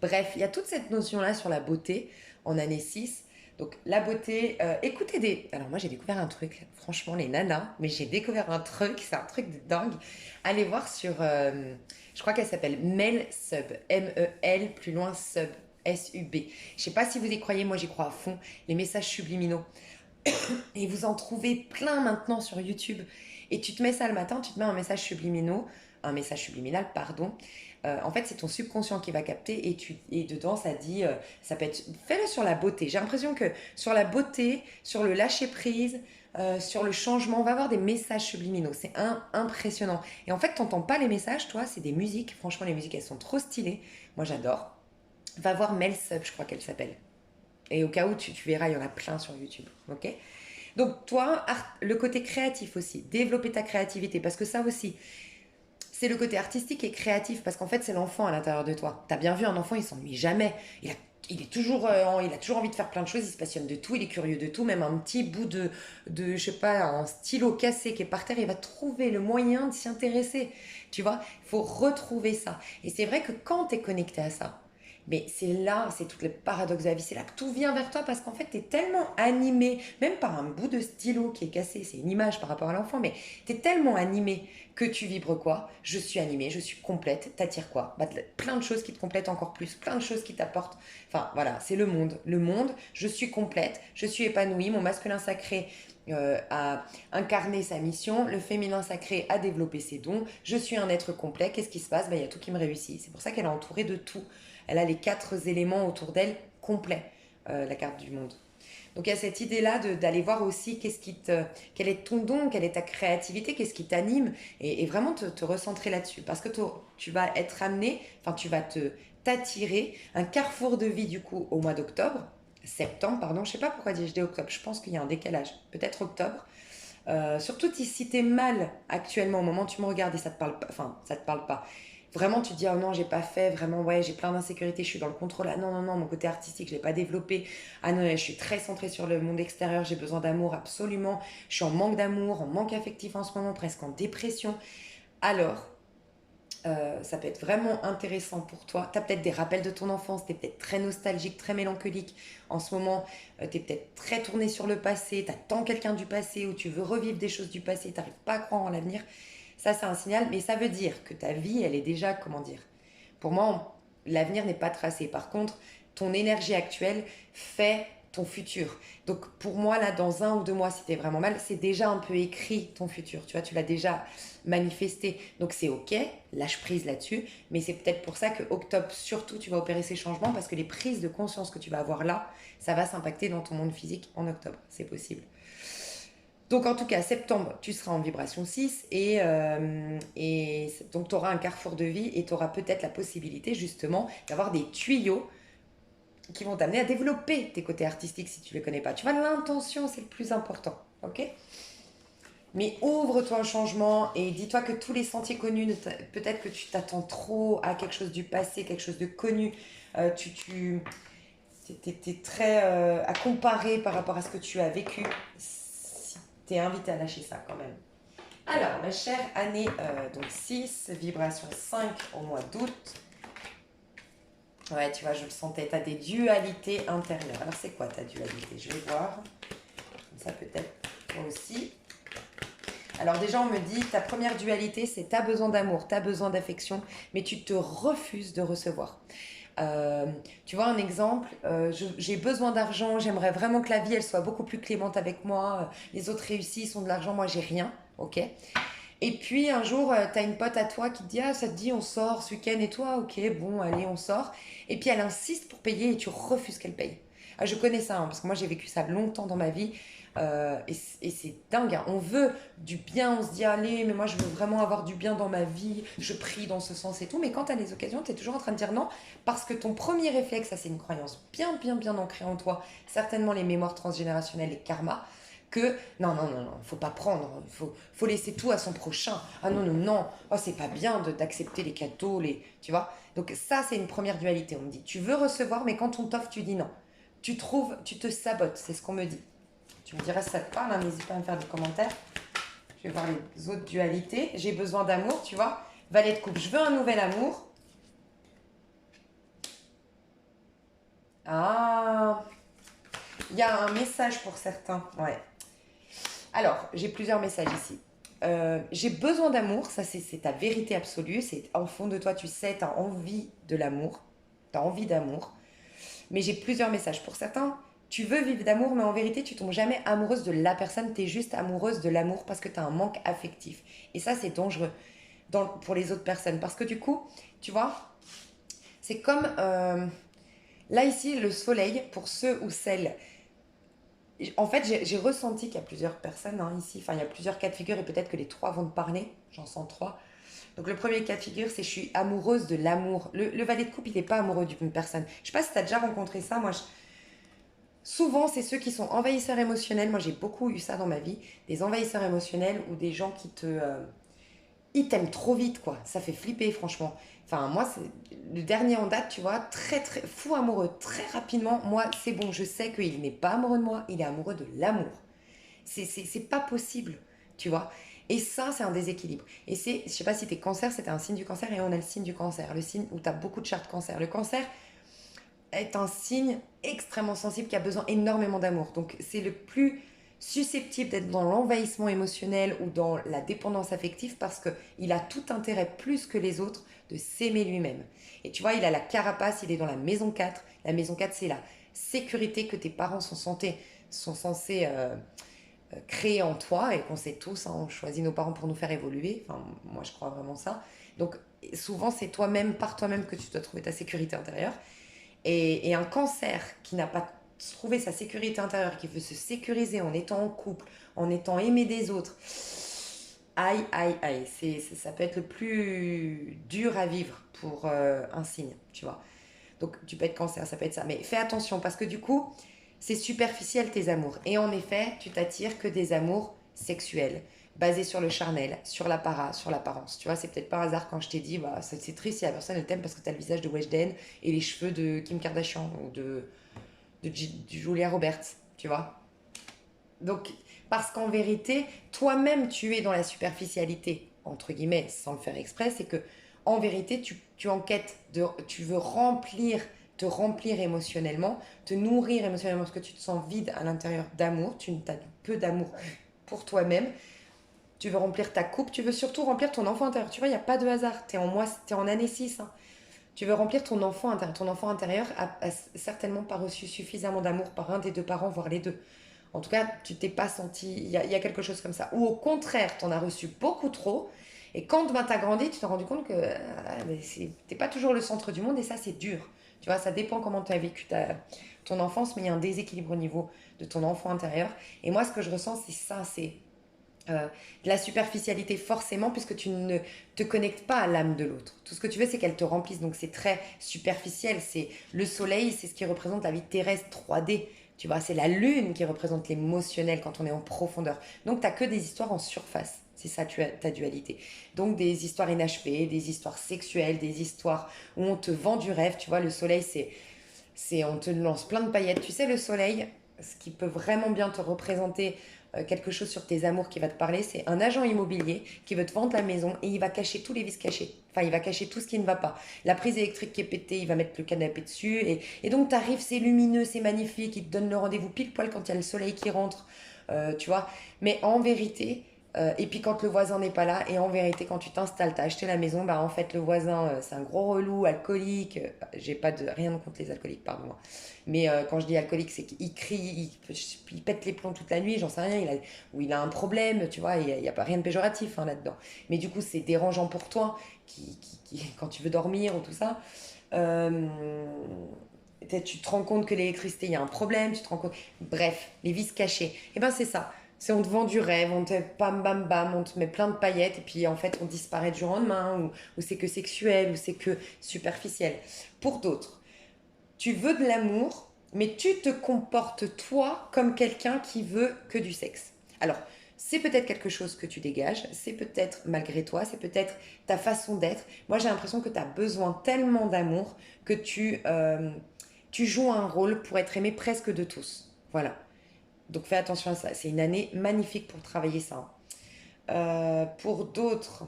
Bref, il y a toute cette notion-là sur la beauté en année 6. Donc la beauté, écoutez des... Alors moi j'ai découvert un truc, franchement les nanas, mais j'ai découvert un truc, c'est un truc de dingue. Allez voir sur, je crois qu'elle s'appelle Mel Sub, M-E-L, plus loin Sub, S-U-B. Je sais pas si vous y croyez, moi j'y crois à fond, les messages subliminaux. Et vous en trouvez plein maintenant sur YouTube. Et tu te mets ça le matin, tu te mets un message subliminal, pardon. En fait, c'est ton subconscient qui va capter et dedans, ça dit, ça peut être, fais-le sur la beauté. J'ai l'impression que sur la beauté, sur le lâcher prise, sur le changement, on va avoir des messages subliminaux. C'est impressionnant. Et en fait, t'entends pas les messages, toi, c'est des musiques. Franchement, les musiques, elles sont trop stylées. Moi, j'adore. Va voir Mel Sub, je crois qu'elle s'appelle. Et au cas où, tu verras, il y en a plein sur YouTube. Ok? Donc toi, le côté créatif aussi, développer ta créativité, parce que ça aussi, c'est le côté artistique et créatif, parce qu'en fait, c'est l'enfant à l'intérieur de toi. T'as bien vu, un enfant, il s'ennuie jamais. Il a toujours envie de faire plein de choses, il se passionne de tout, il est curieux de tout, même un petit bout je sais pas, un stylo cassé qui est par terre, il va trouver le moyen de s'y intéresser. Tu vois, il faut retrouver ça. Et c'est vrai que quand tu es connecté à ça, Mais c'est là, c'est tout le paradoxe de la vie, c'est là que tout vient vers toi parce qu'en fait, tu es tellement animé, même par un bout de stylo qui est cassé, c'est une image par rapport à l'enfant, mais tu es tellement animé que tu vibres quoi? Je suis animée, je suis complète, t'attires quoi? Bah, plein de choses qui te complètent encore plus, plein de choses qui t'apportent. Enfin voilà, c'est le monde. Le monde, je suis complète, je suis épanouie, mon masculin sacré a incarné sa mission, le féminin sacré a développé ses dons, je suis un être complet, qu'est-ce qui se passe? Bah, il y a tout qui me réussit. C'est pour ça qu'elle est entourée de tout. Elle a les quatre éléments autour d'elle complets, la carte du monde. Donc il y a cette idée-là d'aller voir aussi quel est ton don, quelle est ta créativité, qu'est-ce qui t'anime, et vraiment te recentrer là-dessus. Parce que tu vas être amené, enfin tu vas t'attirer un carrefour de vie du coup au mois d'octobre, septembre, pardon, je sais pas pourquoi dis-je dis octobre, je pense qu'il y a un décalage, peut-être octobre. Surtout si t'es mal actuellement, au moment où tu me regardes et ça te parle pas, enfin ça te parle pas, vraiment tu te dis oh non j'ai pas fait, vraiment ouais j'ai plein d'insécurité, je suis dans le contrôle, ah non non non mon côté artistique je l'ai pas développé, ah non je suis très centrée sur le monde extérieur, j'ai besoin d'amour absolument, je suis en manque d'amour, en manque affectif en ce moment, presque en dépression, alors ça peut être vraiment intéressant pour toi. Tu as peut-être des rappels de ton enfance, tu es peut-être très nostalgique, très mélancolique. En ce moment, tu es peut-être très tourné sur le passé, tu attends quelqu'un du passé ou tu veux revivre des choses du passé, tu n'arrives pas à croire en l'avenir. Ça, c'est un signal, mais ça veut dire que ta vie, elle est déjà, comment dire, pour moi, l'avenir n'est pas tracé. Par contre, ton énergie actuelle fait ton futur. Donc pour moi, là, dans 1 ou 2 mois, si t'es vraiment mal, c'est déjà un peu écrit ton futur. Tu vois, tu l'as déjà manifesté. Donc c'est ok, lâche prise là-dessus. Mais c'est peut-être pour ça que octobre, surtout, tu vas opérer ces changements parce que les prises de conscience que tu vas avoir là, ça va s'impacter dans ton monde physique en octobre. C'est possible. Donc en tout cas, septembre, tu seras en vibration 6 et donc tu auras un carrefour de vie et tu auras peut-être la possibilité justement d'avoir des tuyaux qui vont t'amener à développer tes côtés artistiques si tu ne les connais pas. Tu vois, l'intention, c'est le plus important, ok? Mais ouvre-toi au changement et dis-toi que tous les sentiers connus, peut-être que tu t'attends trop à quelque chose du passé, quelque chose de connu. Tu t'es très à comparer par rapport à ce que tu as vécu. Si t'es invité à lâcher ça quand même. Alors, ma chère année donc 6, vibration 5 au mois d'août. Ouais, tu vois, je le sentais. Tu as des dualités intérieures. Alors, c'est quoi ta dualité? Je vais voir. Comme ça, peut-être toi aussi. Alors, déjà, on me dit, ta première dualité, c'est tu as besoin d'amour, tu as besoin d'affection, mais tu te refuses de recevoir. Euh, Tu vois un exemple, j'ai besoin d'argent, j'aimerais vraiment que la vie elle soit beaucoup plus clémente avec moi, les autres réussissent, ils ont de l'argent, moi j'ai rien, ok. Et puis un jour, t'as une pote à toi qui te dit ah ça te dit on sort ce week-end et toi ok bon allez on sort. Et puis elle insiste pour payer et tu refuses qu'elle paye. Ah, je connais ça hein, parce que moi j'ai vécu ça longtemps dans ma vie et c'est dingue. Hein. On veut du bien, on se dit allez mais moi je veux vraiment avoir du bien dans ma vie, je prie dans ce sens et tout. Mais quand t'as les occasions, t'es toujours en train de dire non parce que ton premier réflexe, ça c'est une croyance bien bien bien ancrée en toi, certainement les mémoires transgénérationnelles, les karmas que non, non, non, non, faut pas prendre, faut laisser tout à son prochain. Ah non, non, non, oh, c'est pas bien d'accepter les cadeaux, tu vois. Donc ça, c'est une première dualité. On me dit, tu veux recevoir, mais quand on t'offre, tu dis non. Tu trouves, tu te sabotes, c'est ce qu'on me dit. Tu me diras si ça te parle, hein, n'hésite pas à me faire des commentaires. Je vais voir les autres dualités. J'ai besoin d'amour, tu vois. Valet de coupe, je veux un nouvel amour. Ah, il y a un message pour certains, ouais. Alors, j'ai plusieurs messages ici. J'ai besoin d'amour, ça c'est ta vérité absolue, c'est en fond de toi, tu sais, tu as envie de l'amour, tu as envie d'amour. Mais j'ai plusieurs messages. Pour certains, tu veux vivre d'amour, mais en vérité, tu tombes jamais amoureuse de la personne, tu es juste amoureuse de l'amour parce que tu as un manque affectif. Et ça, c'est dangereux pour les autres personnes. Parce que du coup, tu vois, c'est comme là ici, le soleil, pour ceux ou celles en fait, j'ai ressenti qu'il y a plusieurs personnes hein, ici, enfin il y a plusieurs cas de figure et peut-être que les trois vont te parler, j'en sens trois. Donc le premier cas de figure, c'est je suis amoureuse de l'amour. Le valet de coupe, il n'est pas amoureux d'une personne. Je sais pas si tu as déjà rencontré ça, souvent c'est ceux qui sont envahisseurs émotionnels, moi j'ai beaucoup eu ça dans ma vie, des envahisseurs émotionnels ou des gens qui ils t'aiment trop vite, quoi. Ça fait flipper, franchement. Enfin, moi, c'est le dernier en date, tu vois, très, très fou amoureux, très rapidement. Moi, c'est bon, je sais qu'il n'est pas amoureux de moi, il est amoureux de l'amour. C'est pas possible, tu vois. Et ça, c'est un déséquilibre. Et c'est, je sais pas si t'es cancer, c'était un signe du cancer, et on a le signe du cancer, le signe où t'as beaucoup de chartes cancer. Le cancer, est un signe extrêmement sensible qui a besoin énormément d'amour. Donc c'est le plus susceptible d'être dans l'envahissement émotionnel ou dans la dépendance affective parce qu'il a tout intérêt plus que les autres de s'aimer lui-même. Et tu vois, il a la carapace, il est dans la maison 4. La maison 4, c'est la sécurité que tes parents sont censés créer en toi et qu'on sait tous, hein, on choisit nos parents pour nous faire évoluer. Enfin, moi, je crois vraiment ça. Donc, souvent, c'est toi-même, par toi-même, que tu dois trouver ta sécurité intérieure. Et un cancer qui n'a pas trouvé sa sécurité intérieure, qui veut se sécuriser en étant en couple, en étant aimé des autres, aïe, aïe, aïe, ça peut être le plus dur à vivre pour un signe, tu vois. Donc tu peux être cancer, ça peut être ça. Mais fais attention parce que du coup, c'est superficiel tes amours. Et en effet, tu t'attires que des amours sexuels, basés sur le charnel, sur sur l'apparence. Tu vois, c'est peut-être par hasard quand je t'ai dit, bah, c'est triste si la personne elle t'aime parce que t'as le visage de Weshden et les cheveux de Kim Kardashian ou de Julia Roberts, tu vois. Donc, parce qu'en vérité, toi-même, tu es dans la superficialité, entre guillemets, sans le faire exprès, c'est que, en vérité, tu enquêtes, tu veux te remplir émotionnellement, te nourrir émotionnellement, parce que tu te sens vide à l'intérieur d'amour, tu as peu d'amour pour toi-même, tu veux remplir ta coupe, tu veux surtout remplir ton enfant intérieur. Tu vois, il n'y a pas de hasard, t'es en année 6, hein. Tu veux remplir ton enfant intérieur. Ton enfant intérieur a certainement pas reçu suffisamment d'amour par un des deux parents, voire les deux. En tout cas, tu t'es pas senti. Il y a quelque chose comme ça. Ou au contraire, tu en as reçu beaucoup trop. Et quand ben, tu as grandi, tu t'es rendu compte que t'es pas toujours le centre du monde et ça, c'est dur. Tu vois, ça dépend comment tu as vécu ton enfance, mais il y a un déséquilibre au niveau de ton enfant intérieur. Et moi, ce que je ressens, c'est ça c'est de la superficialité forcément, puisque tu ne te connectes pas à l'âme de l'autre. Tout ce que tu veux, c'est qu'elle te remplisse. Donc c'est très superficiel. C'est le soleil, c'est ce qui représente la vie terrestre 3D. Tu vois, c'est la lune qui représente l'émotionnel quand on est en profondeur. Donc t'as que des histoires en surface. C'est ça ta dualité. Donc des histoires inachevées, des histoires sexuelles, des histoires où on te vend du rêve. Tu vois, le soleil, on te lance plein de paillettes. Tu sais, le soleil, ce qui peut vraiment bien te représenter quelque chose sur tes amours qui va te parler, c'est un agent immobilier qui veut te vendre la maison et il va cacher tous les vices cachés. Enfin, il va cacher tout ce qui ne va pas. La prise électrique qui est pétée, il va mettre le canapé dessus. Et donc, tu arrives, c'est lumineux, c'est magnifique, il te donne le rendez-vous pile poil quand il y a le soleil qui rentre, tu vois. Mais en vérité, et puis quand le voisin n'est pas là, et en vérité, quand tu t'installes, t'as acheté la maison, bah en fait le voisin, c'est un gros relou, alcoolique. J'ai pas de rien contre les alcooliques, pardon. Mais quand je dis alcoolique, c'est qu'il crie, il pète les plombs toute la nuit, j'en sais rien, ou il a un problème, tu vois, il n'y a pas rien de péjoratif hein, là-dedans. Mais du coup, c'est dérangeant pour toi, quand tu veux dormir ou tout ça. Euh, Tu te rends compte que l'électricité, il y a un problème, tu te rends compte. Bref, les vices cachés. Et ben c'est ça. C'est on te vend du rêve, on te bam bam bam, on te met plein de paillettes et puis en fait on disparaît du jour au lendemain ou c'est que sexuel ou c'est que superficiel. Pour d'autres, tu veux de l'amour, mais tu te comportes toi comme quelqu'un qui veut que du sexe. Alors, c'est peut-être quelque chose que tu dégages, c'est peut-être malgré toi, c'est peut-être ta façon d'être. Moi, j'ai l'impression que tu as besoin tellement d'amour que tu joues un rôle pour être aimé presque de tous. Voilà. Donc fais attention à ça. C'est une année magnifique pour travailler ça. Pour d'autres,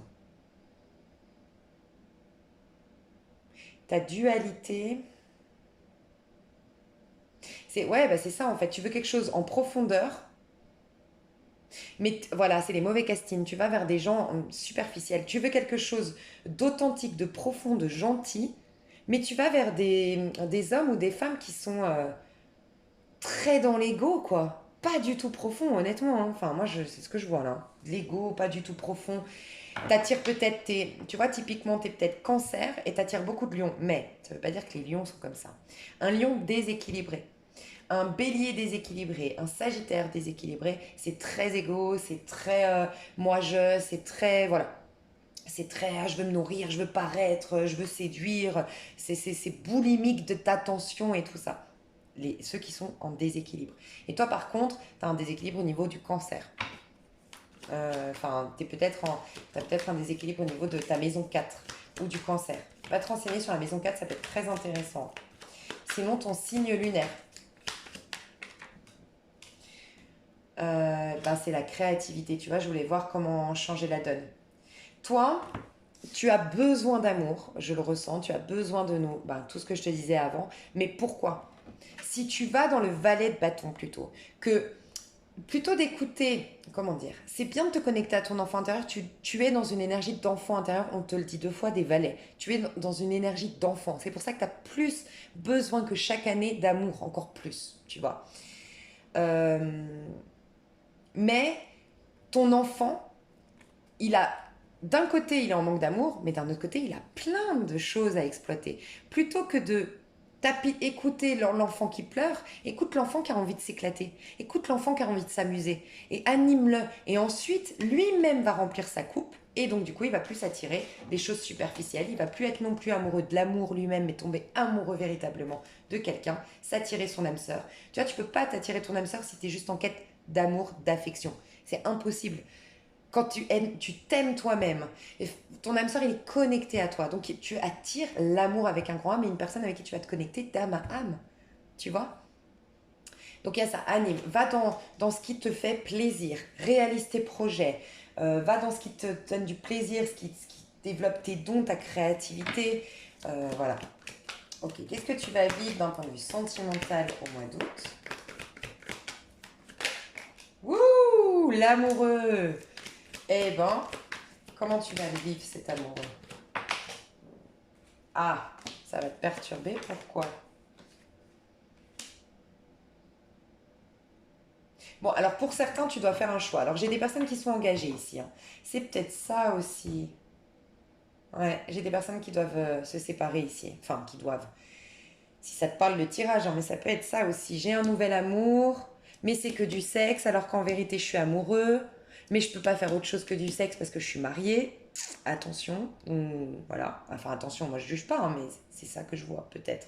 ta dualité, c'est ça en fait. Tu veux quelque chose en profondeur, mais voilà, c'est les mauvais castings. Tu vas vers des gens superficiels. Tu veux quelque chose d'authentique, de profond, de gentil, mais tu vas vers des hommes ou des femmes qui sont très dans l'ego, quoi. Pas du tout profond, honnêtement, hein. Enfin, moi, c'est ce que je vois là. L'ego, pas du tout profond. T'attires peut-être tu vois, typiquement, t'es peut-être cancer et t'attires beaucoup de lions. Mais ça veut pas dire que les lions sont comme ça. Un lion déséquilibré, un bélier déséquilibré, un sagittaire déséquilibré, c'est très égo, c'est très moi-je, c'est très, voilà. C'est très, ah, je veux me nourrir, je veux paraître, je veux séduire. C'est boulimique de ta tension et tout ça. Ceux qui sont en déséquilibre. Et toi, par contre, tu as un déséquilibre au niveau du cancer. Enfin, t'as peut-être un déséquilibre au niveau de ta maison 4 ou du cancer. Va te renseigner sur la maison 4, ça peut être très intéressant. Sinon, ton signe lunaire, c'est la créativité. Tu vois, je voulais voir comment changer la donne. Toi, tu as besoin d'amour, je le ressens, tu as besoin de nous, ben, tout ce que je te disais avant. Mais pourquoi? Si tu vas dans le valet de bâton que plutôt d'écouter, comment dire, c'est bien de te connecter à ton enfant intérieur, tu es dans une énergie d'enfant intérieur, on te le dit deux fois, des valets. Tu es dans une énergie d'enfant. C'est pour ça que tu as plus besoin que chaque année d'amour, encore plus, tu vois. Euh, mais ton enfant, il a d'un côté, il est en manque d'amour, mais d'un autre côté, il a plein de choses à exploiter. Plutôt que de écouter l'enfant qui pleure, écoute l'enfant qui a envie de s'éclater, écoute l'enfant qui a envie de s'amuser, et anime-le. Et ensuite, lui-même va remplir sa coupe, et donc du coup, il va plus s'attirer des choses superficielles, il va plus être non plus amoureux de l'amour lui-même, mais tomber amoureux véritablement de quelqu'un, s'attirer son âme sœur. Tu vois, tu peux pas t'attirer ton âme sœur si tu es juste en quête d'amour, d'affection. C'est impossible quand tu t'aimes toi-même. Et ton âme sœur, il est connecté à toi. Donc tu attires l'amour avec un grand A, mais une personne avec qui tu vas te connecter d'âme à âme. Tu vois? Donc il y a ça, anime. Va dans ce qui te fait plaisir. Réalise tes projets. Va dans ce qui te donne du plaisir, ce qui développe tes dons, ta créativité. Voilà. Ok, qu'est-ce que tu vas vivre d'un point de vue sentimental au mois d'août? Wouh, l'amoureux. Eh ben, comment tu vas le vivre cet amoureux? Ah, ça va te perturber, pourquoi? Bon, alors pour certains, tu dois faire un choix. Alors j'ai des personnes qui sont engagées ici, hein. C'est peut-être ça aussi. Ouais, j'ai des personnes qui doivent se séparer ici. Enfin, qui doivent. Si ça te parle de tirage, hein, mais ça peut être ça aussi. J'ai un nouvel amour, mais c'est que du sexe, alors qu'en vérité, je suis amoureux, mais je peux pas faire autre chose que du sexe parce que je suis mariée. Attention, voilà. Enfin, attention, moi je juge pas, hein, mais c'est ça que je vois, peut-être.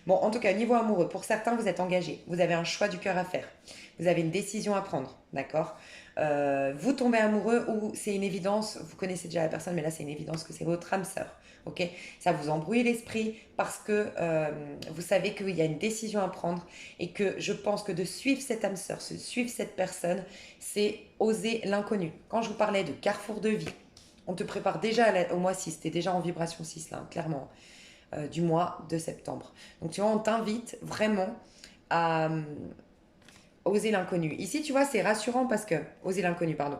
Bon, en tout cas, niveau amoureux, pour certains, vous êtes engagés. Vous avez un choix du cœur à faire. Vous avez une décision à prendre, d'accord? Vous tombez amoureux ou c'est une évidence, vous connaissez déjà la personne, mais là c'est une évidence que c'est votre âme sœur, ok? Ça vous embrouille l'esprit parce que vous savez qu'il y a une décision à prendre et que je pense que de suivre cette âme sœur, suivre cette personne, c'est oser l'inconnu. Quand je vous parlais de carrefour de vie, on te prépare déjà au mois 6, t'es déjà en vibration 6 là, hein, clairement, du mois de septembre. Donc tu vois, on t'invite vraiment à oser l'inconnu. Ici, tu vois, c'est rassurant parce que... Oser l'inconnu, pardon.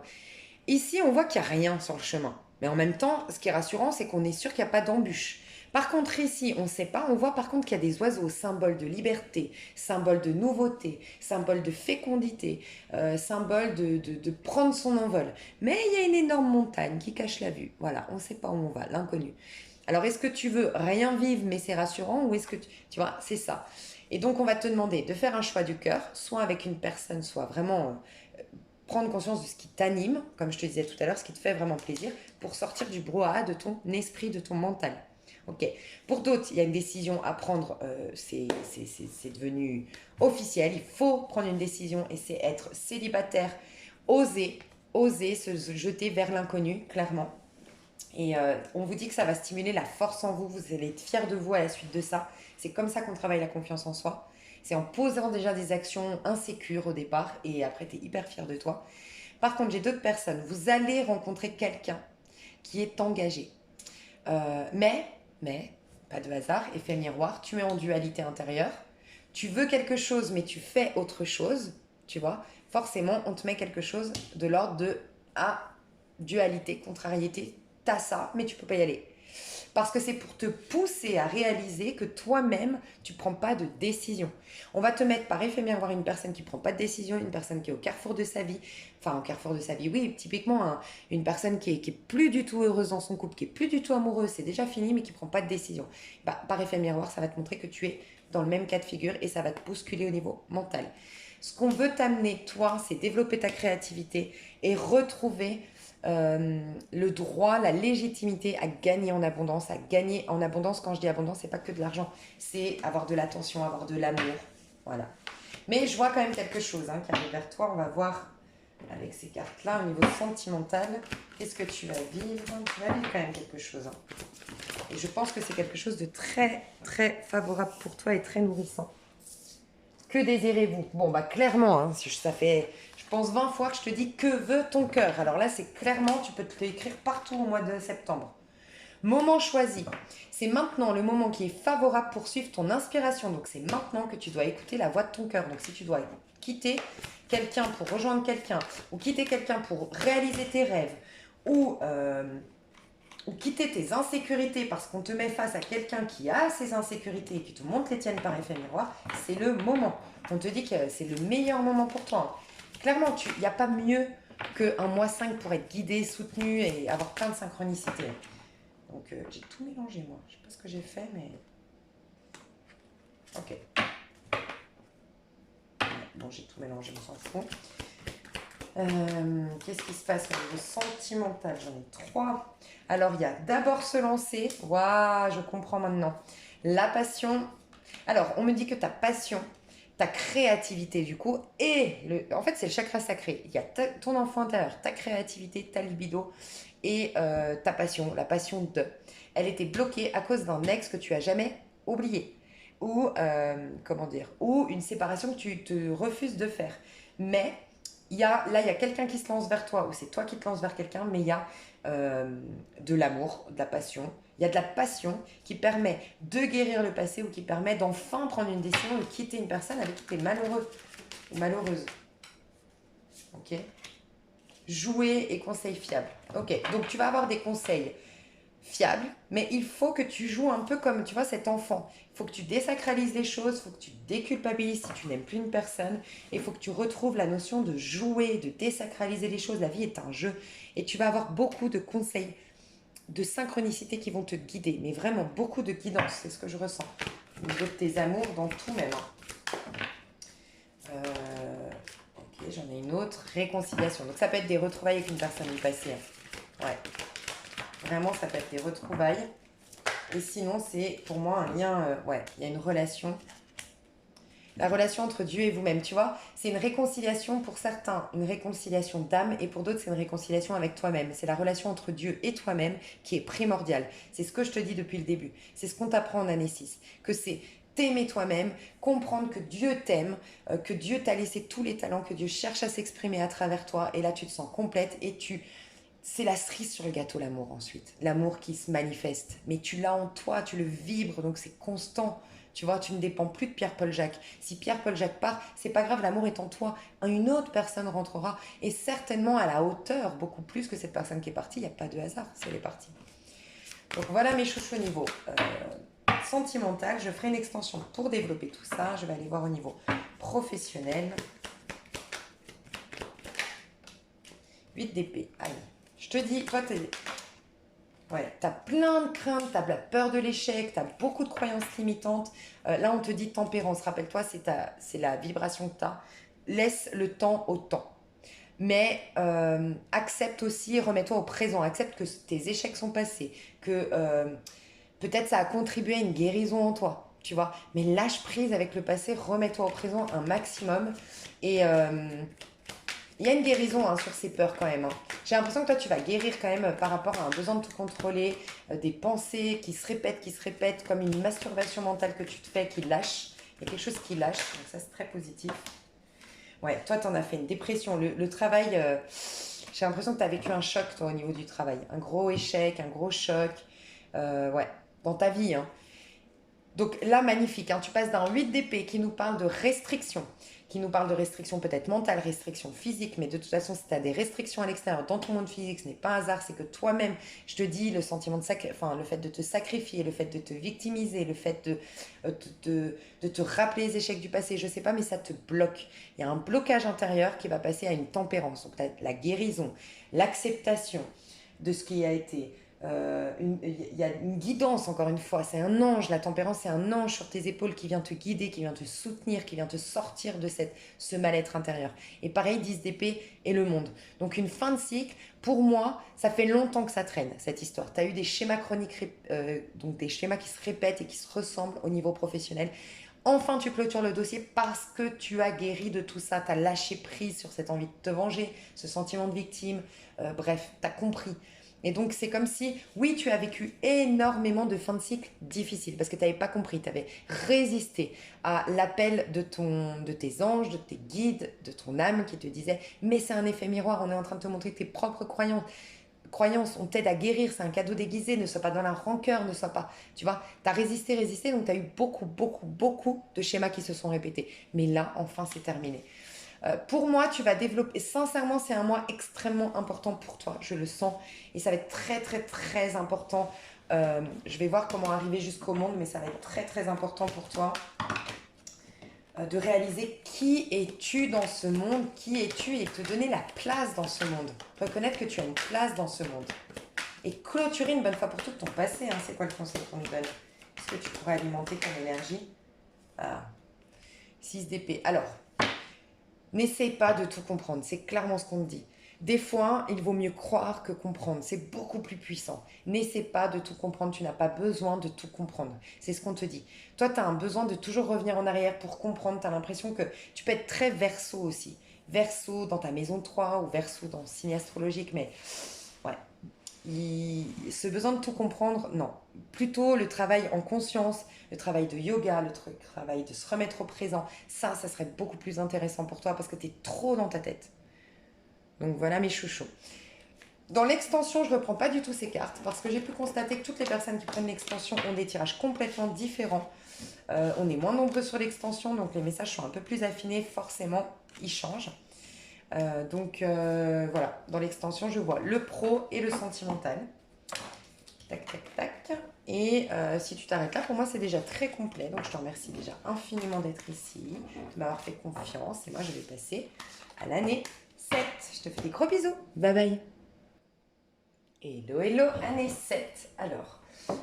Ici, on voit qu'il n'y a rien sur le chemin. Mais en même temps, ce qui est rassurant, c'est qu'on est sûr qu'il n'y a pas d'embûche. Par contre, ici, on ne sait pas. On voit par contre qu'il y a des oiseaux, symbole de liberté, symbole de nouveauté, symbole de fécondité, symbole de prendre son envol. Mais il y a une énorme montagne qui cache la vue. Voilà, on ne sait pas où on va, l'inconnu. Alors, est-ce que tu veux rien vivre, mais c'est rassurant, ou est-ce que tu vois, c'est ça. Et donc, on va te demander de faire un choix du cœur, soit avec une personne, soit vraiment prendre conscience de ce qui t'anime, comme je te disais tout à l'heure, ce qui te fait vraiment plaisir, pour sortir du brouhaha de ton esprit, de ton mental. Ok. Pour d'autres, il y a une décision à prendre, c'est devenu officiel, il faut prendre une décision et c'est être célibataire, oser, oser se jeter vers l'inconnu, clairement. Et on vous dit que ça va stimuler la force en vous, vous allez être fiers de vous à la suite de ça. C'est comme ça qu'on travaille la confiance en soi. C'est en posant déjà des actions insécures au départ et après tu es hyper fier de toi. Par contre, j'ai d'autres personnes. Vous allez rencontrer quelqu'un qui est engagé. Mais, pas de hasard, effet miroir, tu es en dualité intérieure. Tu veux quelque chose, mais tu fais autre chose, tu vois. Forcément, on te met quelque chose de l'ordre de dualité, contrariété. T'as ça, mais tu peux pas y aller. Parce que c'est pour te pousser à réaliser que toi-même, tu ne prends pas de décision. On va te mettre par effet miroir une personne qui ne prend pas de décision, une personne qui est au carrefour de sa vie. Enfin, au carrefour de sa vie, oui, typiquement, hein, une personne qui est plus du tout heureuse dans son couple, qui est plus du tout amoureuse, c'est déjà fini, mais qui ne prend pas de décision. Bah, par effet miroir, ça va te montrer que tu es dans le même cas de figure et ça va te bousculer au niveau mental. Ce qu'on veut t'amener, toi, c'est développer ta créativité et retrouver le droit, la légitimité à gagner en abondance. À gagner en abondance, quand je dis abondance, c'est pas que de l'argent, c'est avoir de l'attention, avoir de l'amour. Voilà. Mais je vois quand même quelque chose qui arrive vers toi. On va voir avec ces cartes-là au niveau sentimental. Qu'est-ce que tu vas vivre? Tu vas vivre quand même quelque chose. Et je pense que c'est quelque chose de très, très favorable pour toi et très nourrissant. Que désirez-vous? Bon, bah clairement, ça fait, je pense 20 fois que je te dis que veut ton cœur. Alors là, c'est clairement, tu peux te l'écrire partout au mois de septembre. Moment choisi. C'est maintenant le moment qui est favorable pour suivre ton inspiration. Donc c'est maintenant que tu dois écouter la voix de ton cœur. Donc si tu dois quitter quelqu'un pour rejoindre quelqu'un, ou quitter quelqu'un pour réaliser tes rêves, ou, euh, ou quitter tes insécurités parce qu'on te met face à quelqu'un qui a ses insécurités et qui te montre les tiennes par effet miroir, c'est le moment. On te dit que c'est le meilleur moment pour toi. Clairement, il n'y a pas mieux qu'un mois 5 pour être guidé, soutenu et avoir plein de synchronicité. Donc j'ai tout mélangé moi. Je sais pas ce que j'ai fait, mais... Ok. Bon, j'ai tout mélangé, on s'en fout. Qu'est-ce qui se passe au niveau sentimental? J'en ai trois. Alors, il y a d'abord se lancer. Waouh, je comprends maintenant. La passion. Alors, on me dit que ta passion, ta créativité du coup, en fait, c'est le chakra sacré. Il y a ton enfant intérieur, ta créativité, ta libido et ta passion, la passion de. Elle était bloquée à cause d'un ex que tu as jamais oublié. Ou, comment dire, ou une séparation que tu te refuses de faire. Mais là, il y a quelqu'un qui se lance vers toi, ou c'est toi qui te lances vers quelqu'un, mais il y a de l'amour, de la passion. Il y a de la passion qui permet de guérir le passé ou qui permet d'enfin prendre une décision de quitter une personne avec qui tu es malheureux ou malheureuse. Ok. Jouer et conseils fiables. Ok, donc tu vas avoir des conseils fiables, mais il faut que tu joues un peu comme, tu vois, cet enfant. Il faut que tu désacralises les choses, il faut que tu déculpabilises si tu n'aimes plus une personne, et il faut que tu retrouves la notion de jouer, de désacraliser les choses. La vie est un jeu, et tu vas avoir beaucoup de conseils, de synchronicité qui vont te guider, mais vraiment beaucoup de guidance, c'est ce que je ressens. Au niveau de tes amours, dans tout même. Ok, j'en ai une autre. Réconciliation. Donc ça peut être des retrouvailles avec une personne du passé. Ouais. Vraiment, ça peut être des retrouvailles. Et sinon, c'est pour moi un lien. Ouais, il y a une relation. La relation entre Dieu et vous-même, tu vois, c'est une réconciliation pour certains, une réconciliation d'âme, et pour d'autres, c'est une réconciliation avec toi-même. C'est la relation entre Dieu et toi-même qui est primordiale. C'est ce que je te dis depuis le début. C'est ce qu'on t'apprend en année 6. Que c'est t'aimer toi-même, comprendre que Dieu t'aime, que Dieu t'a laissé tous les talents, que Dieu cherche à s'exprimer à travers toi, et là, tu te sens complète, et c'est la cerise sur le gâteau, l'amour, ensuite. L'amour qui se manifeste. Mais tu l'as en toi, tu le vibres, donc c'est constant. Tu vois, tu ne dépends plus de Pierre-Paul Jacques. Si Pierre-Paul Jacques part, c'est pas grave, l'amour est en toi. Une autre personne rentrera, et certainement à la hauteur, beaucoup plus que cette personne qui est partie. Il n'y a pas de hasard si elle est partie. Donc voilà mes chouchous au niveau sentimental. Je ferai une extension pour développer tout ça. Je vais aller voir au niveau professionnel. 8 d'épée. Allez. Je te dis, toi, t'as plein de craintes, t'as la peur de l'échec, t'as beaucoup de croyances limitantes. Là, on te dit tempérance. Rappelle-toi, c'est la vibration que t'as. Laisse le temps au temps. Mais accepte aussi, remets-toi au présent. Accepte que tes échecs sont passés, que peut-être ça a contribué à une guérison en toi, tu vois. Mais lâche prise avec le passé, remets-toi au présent un maximum. Et il y a une guérison sur ces peurs quand même. J'ai l'impression que toi, tu vas guérir quand même par rapport à un besoin de te contrôler, des pensées qui se répètent, comme une masturbation mentale que tu te fais qui lâche. Il y a quelque chose qui lâche, donc ça c'est très positif. Ouais, toi, t'en as fait une dépression. Le travail, j'ai l'impression que tu as vécu un choc, toi, au niveau du travail. Un gros échec, un gros choc. Ouais, dans ta vie. Hein. Donc là, magnifique, tu passes d'un 8 d'épée qui nous parle de restrictions, qui nous parle de restrictions peut-être mentales, restrictions physiques, mais de toute façon, si tu as des restrictions à l'extérieur dans ton monde physique, ce n'est pas un hasard, c'est que toi-même, je te dis, le sentiment le fait de te sacrifier, le fait de te victimiser, le fait de te rappeler les échecs du passé, je sais pas, mais ça te bloque. Il y a un blocage intérieur qui va passer à une tempérance, donc la guérison, l'acceptation de ce qui a été, il y a une guidance, encore une fois, c'est un ange, la tempérance, c'est un ange sur tes épaules qui vient te guider, qui vient te soutenir, qui vient te sortir de ce mal-être intérieur. Et pareil, 10 d'épée et le monde. Donc une fin de cycle, pour moi, ça fait longtemps que ça traîne, cette histoire. Tu as eu des schémas chroniques, donc des schémas qui se répètent et qui se ressemblent au niveau professionnel. Enfin, tu clôtures le dossier parce que tu as guéri de tout ça, tu as lâché prise sur cette envie de te venger, ce sentiment de victime, bref, tu as compris. Et donc, c'est comme si, oui, tu as vécu énormément de fins de cycle difficiles parce que tu n'avais pas compris, tu avais résisté à l'appel de tes anges, de tes guides, de ton âme qui te disait mais c'est un effet miroir, on est en train de te montrer tes propres croyances. croyance, on t'aide à guérir, c'est un cadeau déguisé, ne sois pas dans la rancœur, ne sois pas, tu vois, tu as résisté, résisté, donc tu as eu beaucoup, beaucoup, beaucoup de schémas qui se sont répétés. Mais là, enfin, c'est terminé. Pour moi, tu vas développer, sincèrement, c'est un mois extrêmement important pour toi, je le sens, et ça va être très, très, très important. Je vais voir comment arriver jusqu'au monde, mais ça va être très, très important pour toi de réaliser qui es-tu dans ce monde, qui es-tu et te donner la place dans ce monde. Reconnaître que tu as une place dans ce monde. Et clôturer une bonne fois pour toutes ton passé. Hein. C'est quoi le conseil qu'on nous donne? Est-ce que tu pourrais alimenter ton énergie? Ah. 6 d'épée. Alors, n'essaye pas de tout comprendre. C'est clairement ce qu'on te dit. Des fois, il vaut mieux croire que comprendre. C'est beaucoup plus puissant. N'essaie pas de tout comprendre. Tu n'as pas besoin de tout comprendre. C'est ce qu'on te dit. Toi, tu as un besoin de toujours revenir en arrière pour comprendre. Tu as l'impression que tu peux être très verso aussi. Verso dans ta maison 3 ou verso dans le signe astrologique. Mais ouais, ce besoin de tout comprendre, non. Plutôt le travail en conscience, le travail de yoga, le travail de se remettre au présent. Ça serait beaucoup plus intéressant pour toi parce que tu es trop dans ta tête. Donc voilà mes chouchous. Dans l'extension, je ne reprends pas du tout ces cartes parce que j'ai pu constater que toutes les personnes qui prennent l'extension ont des tirages complètement différents. On est moins nombreux sur l'extension, donc les messages sont un peu plus affinés, forcément, ils changent. Voilà, dans l'extension, je vois le pro et le sentimental. Tac, tac, tac. Et si tu t'arrêtes là, pour moi, c'est déjà très complet. Donc je te remercie déjà infiniment d'être ici, de m'avoir fait confiance. Et moi, je vais passer à l'année 7. Je te fais des gros bisous. Bye bye. Hello, hello, année 7. Alors,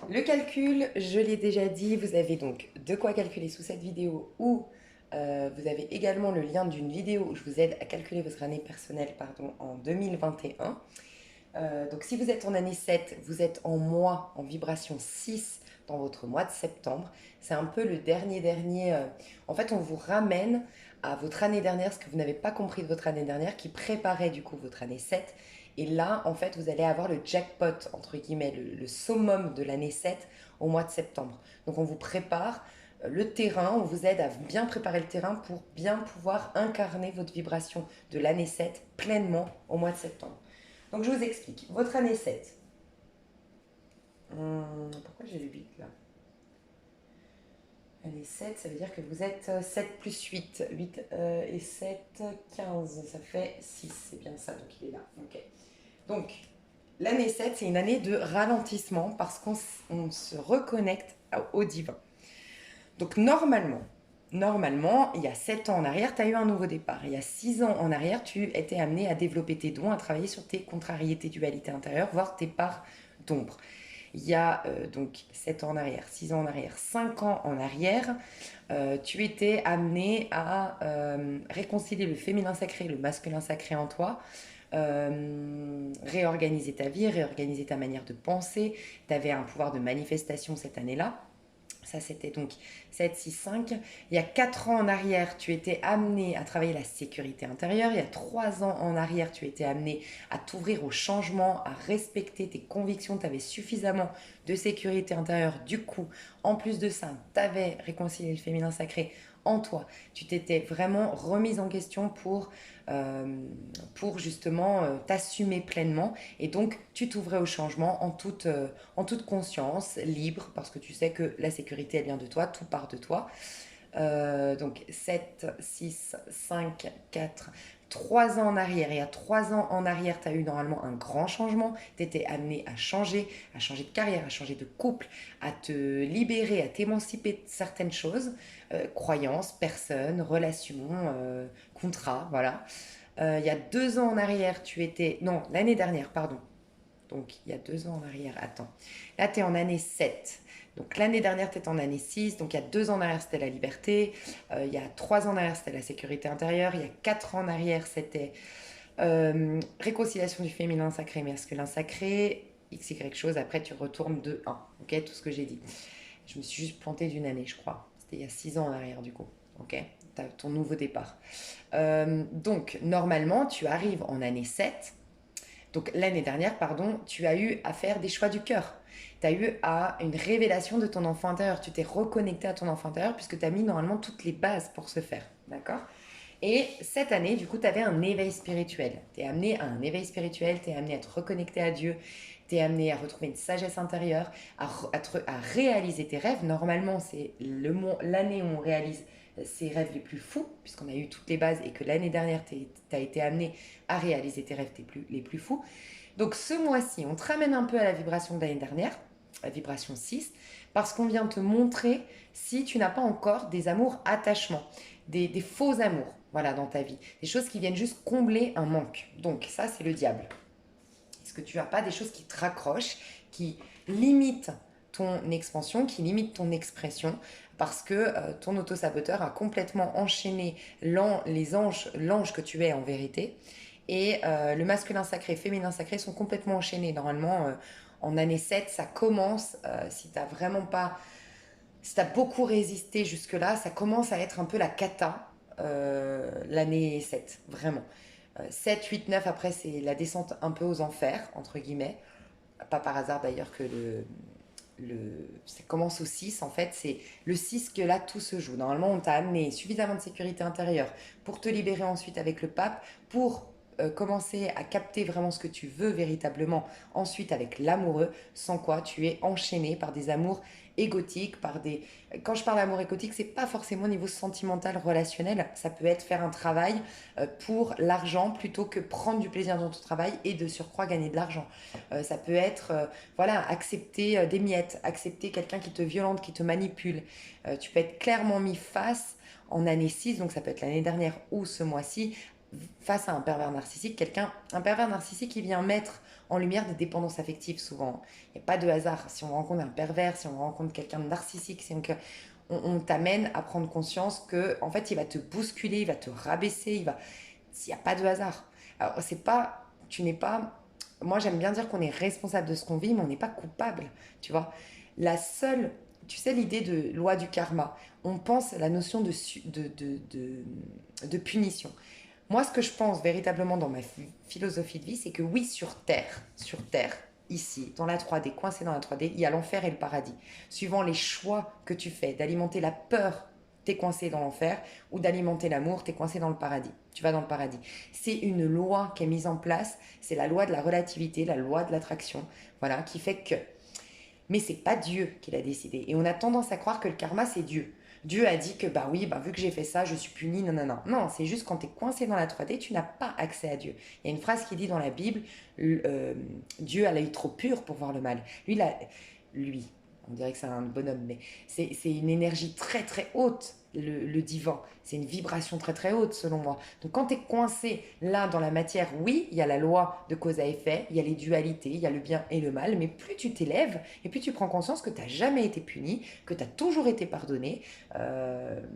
le calcul, je l'ai déjà dit, vous avez donc de quoi calculer sous cette vidéo ou vous avez également le lien d'une vidéo où je vous aide à calculer votre année personnelle en 2021. Donc si vous êtes en année 7, vous êtes en mois, en vibration 6 dans votre mois de septembre. C'est un peu le dernier. En fait, on vous ramène à votre année dernière, ce que vous n'avez pas compris de votre année dernière, qui préparait du coup votre année 7. Et là, en fait, vous allez avoir le jackpot, entre guillemets, le summum de l'année 7 au mois de septembre. Donc on vous prépare le terrain, on vous aide à bien préparer le terrain pour bien pouvoir incarner votre vibration de l'année 7 pleinement au mois de septembre. Donc je vous explique. Votre année 7. Pourquoi j'ai le 8 là? Année 7, ça veut dire que vous êtes 7 plus 8. 8 et 7, 15. Ça fait 6. C'est bien ça, donc il est là. Ok. Donc, l'année 7, c'est une année de ralentissement parce qu'on se reconnecte au divin. Donc normalement, il y a 7 ans en arrière, tu as eu un nouveau départ. Il y a 6 ans en arrière, tu étais amené à développer tes dons, à travailler sur tes contrariétés, dualités intérieures, voire tes parts d'ombre. Il y a donc 7 ans en arrière, 6 ans en arrière, 5 ans en arrière, tu étais amené à réconcilier le féminin sacré et le masculin sacré en toi, réorganiser ta vie, réorganiser ta manière de penser. Tu avais un pouvoir de manifestation cette année-là. Ça, c'était donc 7, 6, 5. Il y a 4 ans en arrière, tu étais amené à travailler la sécurité intérieure. Il y a 3 ans en arrière, tu étais amené à t'ouvrir au changement, à respecter tes convictions. Tu avais suffisamment de sécurité intérieure. Du coup, en plus de ça, tu avais réconcilié le féminin sacré en toi. Tu t'étais vraiment remise en question pour justement t'assumer pleinement. Et donc, tu t'ouvrais au changement en toute conscience, libre, parce que tu sais que la sécurité, elle vient de toi, tout part de toi. Donc 7, 6, 5, 4, 3 ans en arrière. Et à 3 ans en arrière, tu as eu normalement un grand changement. Tu étais amené à changer de carrière, à changer de couple, à te libérer, à t'émanciper de certaines choses. Croyances, personnes, relations, contrats, voilà. Il y a 2 ans en arrière, tu étais... Non, l'année dernière, pardon. Donc, il y a 2 ans en arrière, attends. Là, tu es en année 7. Donc, l'année dernière, tu étais en année 6. Donc, il y a 2 ans en arrière, c'était la liberté. Il y a 3 ans en arrière, c'était la sécurité intérieure. Il y a 4 ans en arrière, c'était réconciliation du féminin sacré, masculin sacré. X, Y chose. Après, tu retournes de 1. Ok, tout ce que j'ai dit. Je me suis juste plantée d'une année, je crois. C'était il y a 6 ans en arrière, du coup. Ok, t'as ton nouveau départ. Donc, normalement, tu arrives en année 7. Donc l'année dernière, pardon, tu as eu à faire des choix du cœur. Tu as eu à une révélation de ton enfant intérieur. Tu t'es reconnecté à ton enfant intérieur puisque tu as mis normalement toutes les bases pour ce faire. D'accord? Et cette année, du coup, tu avais un éveil spirituel. Tu es amené à un éveil spirituel, tu es amené à te reconnecter à Dieu, tu es amené à retrouver une sagesse intérieure, à réaliser tes rêves. Normalement, c'est l'année où on réalise ses rêves les plus fous, puisqu'on a eu toutes les bases et que l'année dernière, tu as été amené à réaliser tes rêves les plus fous. Donc ce mois-ci, on te ramène un peu à la vibration de l'année dernière, la vibration 6, parce qu'on vient te montrer si tu n'as pas encore des amours attachements, des faux amours, voilà, dans ta vie. Des choses qui viennent juste combler un manque. Donc ça, c'est le diable. Est-ce que tu n'as pas des choses qui te raccrochent, qui limitent ton expansion, qui limitent ton expression, parce que ton auto-saboteur a complètement enchaîné l'ange que tu es en vérité, et le masculin sacré, féminin sacré sont complètement enchaînés. Normalement, en année 7, ça commence, si tu n'as vraiment pas, si tu as beaucoup résisté jusque-là, ça commence à être un peu la cata, l'année 7, vraiment. 7, 8, 9, après, c'est la descente un peu aux enfers, entre guillemets. Pas par hasard d'ailleurs que ça commence au 6, en fait, c'est le 6 que là tout se joue. Normalement, on t'a amené suffisamment de sécurité intérieure pour te libérer ensuite avec le pape, pour commencer à capter vraiment ce que tu veux véritablement ensuite avec l'amoureux, sans quoi tu es enchaîné par des amours égotiques, par des... Quand je parle d'amour égotique, c'est pas forcément au niveau sentimental, relationnel, ça peut être faire un travail pour l'argent plutôt que prendre du plaisir dans ton travail et de surcroît gagner de l'argent. Ça peut être voilà, accepter des miettes, accepter quelqu'un qui te violente, qui te manipule. Tu peux être clairement mis face en année 6, donc ça peut être l'année dernière ou ce mois-ci, face à un pervers narcissique, un pervers narcissique qui vient mettre en lumière des dépendances affectives souvent. Il n'y a pas de hasard. Si on rencontre un pervers, si on rencontre quelqu'un de narcissique, on t'amène à prendre conscience que en fait il va te bousculer, il va te rabaisser, il n'y a pas de hasard. Alors c'est pas, tu n'es pas, moi j'aime bien dire qu'on est responsable de ce qu'on vit, mais on n'est pas coupable, tu vois. La seule, tu sais l'idée de loi du karma, on pense à la notion de punition. Moi, ce que je pense véritablement dans ma philosophie de vie, c'est que oui, sur Terre, ici, dans la 3D, coincé dans la 3D, il y a l'enfer et le paradis. Suivant les choix que tu fais, d'alimenter la peur, t'es coincé dans l'enfer, ou d'alimenter l'amour, t'es coincé dans le paradis. Tu vas dans le paradis. C'est une loi qui est mise en place, c'est la loi de la relativité, la loi de l'attraction, voilà, qui fait que mais c'est pas Dieu qui l'a décidé. Et on a tendance à croire que le karma, c'est Dieu. Dieu a dit que, bah oui, bah, vu que j'ai fait ça, je suis puni, non, non, non. Non, c'est juste quand tu es coincé dans la 3D, tu n'as pas accès à Dieu. Il y a une phrase qui dit dans la Bible, Dieu a l'œil trop pur pour voir le mal. Lui, on dirait que c'est un bonhomme, mais c'est une énergie très très haute, le divin. C'est une vibration très très haute selon moi. Donc quand tu es coincé là dans la matière, oui, il y a la loi de cause à effet, il y a les dualités, il y a le bien et le mal, mais plus tu t'élèves et plus tu prends conscience que tu n'as jamais été puni, que tu as toujours été pardonné.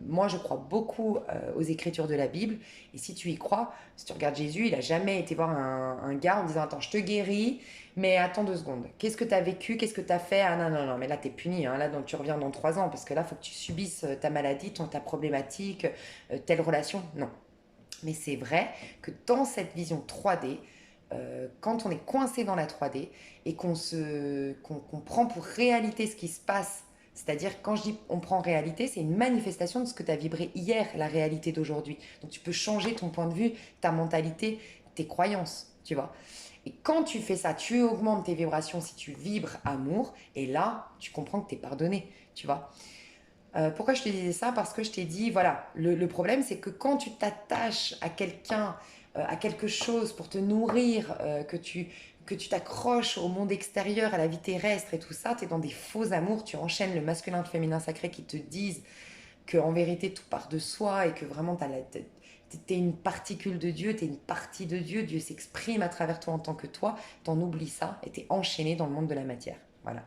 Moi je crois beaucoup aux écritures de la Bible, et si tu y crois, si tu regardes Jésus, il n'a jamais été voir un gars en disant attends, je te guéris, mais attends 2 secondes. Qu'est-ce que tu as vécu? Qu'est-ce que tu as fait? Ah non, non, non, mais là, tu es puni. Hein. Là, donc, tu reviens dans 3 ans parce que là, il faut que tu subisses ta maladie, ta problématique, telle relation. Non. Mais c'est vrai que dans cette vision 3D, quand on est coincé dans la 3D et qu'on prend pour réalité ce qui se passe, c'est-à-dire quand je dis on prend réalité, c'est une manifestation de ce que tu as vibré hier, la réalité d'aujourd'hui. Donc tu peux changer ton point de vue, ta mentalité, tes croyances, tu vois. Et quand tu fais ça, tu augmentes tes vibrations si tu vibres amour, et là, tu comprends que tu es pardonné, tu vois. Pourquoi je te disais ça? Parce que je t'ai dit, voilà, le problème, c'est que quand tu t'attaches à quelqu'un, à quelque chose pour te nourrir, que tu t'accroches au monde extérieur, à la vie terrestre et tout ça, tu es dans des faux amours, tu enchaînes le masculin et le féminin sacré qui te disent que en vérité tout part de soi et que vraiment t'es une particule de Dieu, t'es une partie de Dieu, Dieu s'exprime à travers toi en tant que toi, t'en oublies ça et t'es enchaîné dans le monde de la matière. Voilà.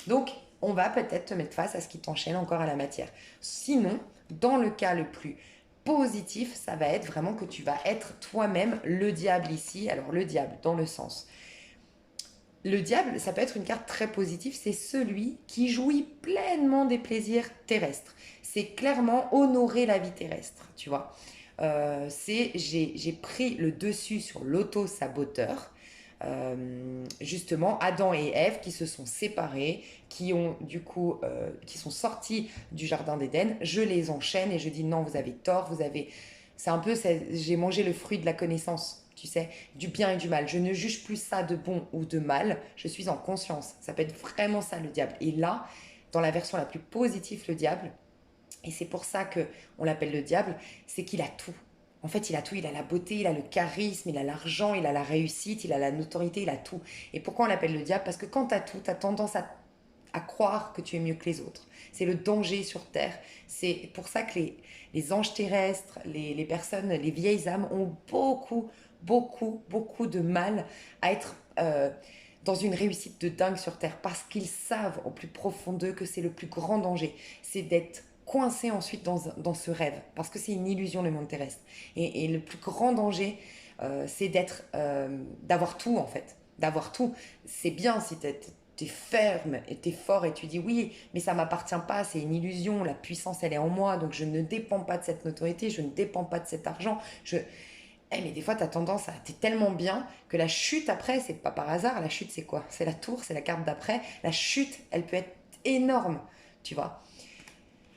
Donc, on va peut-être te mettre face à ce qui t'enchaîne encore à la matière. Sinon, dans le cas le plus positif, ça va être vraiment que tu vas être toi-même le diable ici. Alors, le diable, dans le sens. Le diable, ça peut être une carte très positive, c'est celui qui jouit pleinement des plaisirs terrestres. C'est clairement honorer la vie terrestre, tu vois. J'ai pris le dessus sur l'auto-saboteur. Justement, Adam et Ève qui se sont séparés, qui ont du coup, qui sont sortis du jardin d'Éden. Je les enchaîne et je dis non, vous avez tort, C'est un peu, j'ai mangé le fruit de la connaissance, tu sais, du bien et du mal. Je ne juge plus ça de bon ou de mal, je suis en conscience. Ça peut être vraiment ça le diable. Et là, dans la version la plus positive, le diable, et c'est pour ça que on l'appelle le diable, c'est qu'il a tout. En fait, il a tout, il a la beauté, il a le charisme, il a l'argent, il a la réussite, il a la notoriété, il a tout. Et pourquoi on l'appelle le diable? Parce que quand tu as tout, tu as tendance à croire que tu es mieux que les autres. C'est le danger sur Terre. C'est pour ça que les anges terrestres, les personnes, les vieilles âmes ont beaucoup de mal à être dans une réussite de dingue sur Terre parce qu'ils savent au plus profond d'eux que c'est le plus grand danger. C'est d'être coincé ensuite dans ce rêve parce que c'est une illusion le monde terrestre. Et le plus grand danger, c'est d'avoir tout en fait. D'avoir tout. C'est bien si t'es ferme et t'es fort et tu dis oui, mais ça m'appartient pas, c'est une illusion, la puissance elle est en moi, donc je ne dépends pas de cette notoriété, je ne dépends pas de cet argent. Mais des fois t'as tendance à, t'es tellement bien que la chute après, c'est pas par hasard, la chute c'est quoi? C'est la tour, c'est la carte d'après. La chute, elle peut être énorme, tu vois.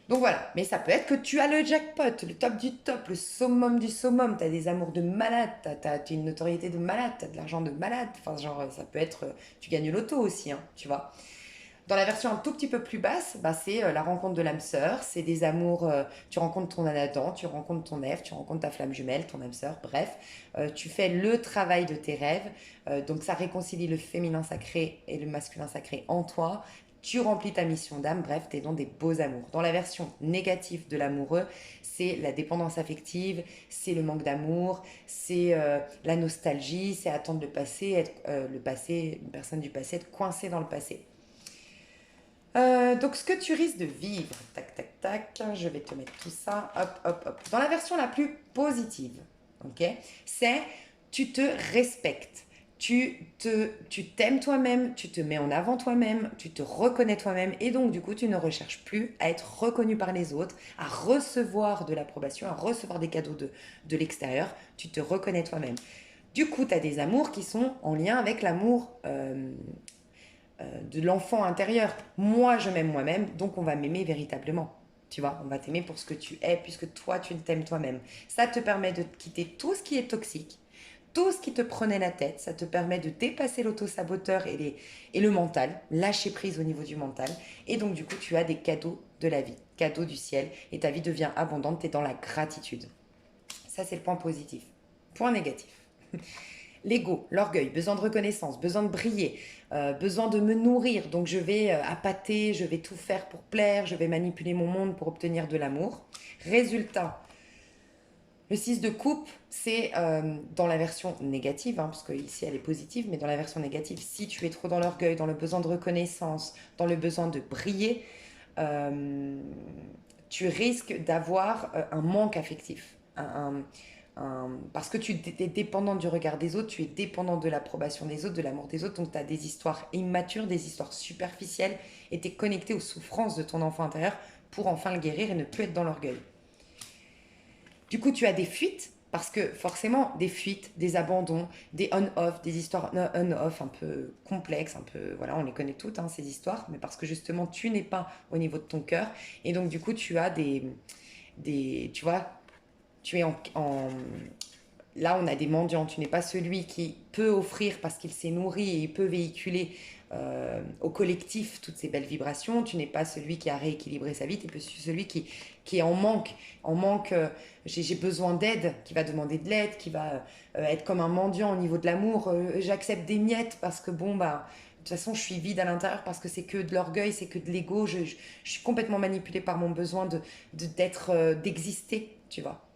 Donc voilà, mais ça peut être que tu as le jackpot, le top du top, le summum du summum, tu as des amours de malade, t'as une notoriété de malade, tu as de l'argent de malade, enfin genre ça peut être, tu gagnes l'auto aussi, hein, tu vois. Dans la version un tout petit peu plus basse, bah, c'est la rencontre de l'âme sœur, c'est des amours, tu rencontres ton Adam, tu rencontres ton Ève, tu rencontres ta flamme jumelle, ton âme sœur, bref, tu fais le travail de tes rêves, donc ça réconcilie le féminin sacré et le masculin sacré en toi, tu remplis ta mission d'âme, bref, t'es dans des beaux amours. Dans la version négative de l'amoureux, c'est la dépendance affective, c'est le manque d'amour, c'est la nostalgie, c'est attendre le passé, une personne du passé, être coincé dans le passé. Donc ce que tu risques de vivre, tac tac tac, je vais te mettre tout ça, hop hop hop. Dans la version la plus positive, ok, c'est tu te respectes, tu t'aimes toi-même, tu te mets en avant toi-même, tu te reconnais toi-même et donc du coup tu ne recherches plus à être reconnu par les autres, à recevoir de l'approbation, à recevoir des cadeaux de l'extérieur, tu te reconnais toi-même. Du coup, tu as des amours qui sont en lien avec l'amour de l'enfant intérieur. Moi, je m'aime moi-même, donc on va m'aimer véritablement. Tu vois, on va t'aimer pour ce que tu es, puisque toi, tu t'aimes toi-même. Ça te permet de quitter tout ce qui est toxique, tout ce qui te prenait la tête. Ça te permet de dépasser l'auto-saboteur et le mental, lâcher prise au niveau du mental. Et donc, du coup, tu as des cadeaux de la vie, cadeaux du ciel, et ta vie devient abondante, tu es dans la gratitude. Ça, c'est le point positif. Point négatif. L'ego, l'orgueil, besoin de reconnaissance, besoin de briller, besoin de me nourrir. Donc je vais appâter, je vais tout faire pour plaire, je vais manipuler mon monde pour obtenir de l'amour. Résultat, le 6 de coupe, c'est dans la version négative, hein, parce que ici elle est positive, mais dans la version négative, si tu es trop dans l'orgueil, dans le besoin de reconnaissance, dans le besoin de briller, euh, tu risques d'avoir un manque affectif, parce que tu es dépendant du regard des autres, tu es dépendant de l'approbation des autres, de l'amour des autres, donc tu as des histoires immatures, des histoires superficielles, et tu es connecté aux souffrances de ton enfant intérieur pour enfin le guérir et ne plus être dans l'orgueil. Du coup, tu as des fuites, parce que forcément, des fuites, des abandons, des on-off, des histoires on-off un peu complexes, un peu, voilà, on les connaît toutes, hein, ces histoires, mais parce que justement, tu n'es pas au niveau de ton cœur, et donc du coup, tu as tu vois, tu es là, on a des mendiants. Tu n'es pas celui qui peut offrir parce qu'il s'est nourri et il peut véhiculer au collectif toutes ces belles vibrations. Tu n'es pas celui qui a rééquilibré sa vie. Tu es celui qui est en manque. En manque, j'ai besoin d'aide, qui va demander de l'aide, qui va être comme un mendiant au niveau de l'amour. J'accepte des miettes parce que bon, bah. De toute façon, je suis vide à l'intérieur parce que c'est que de l'orgueil, c'est que de l'ego. Je suis complètement manipulée par mon besoin d'exister, tu vois.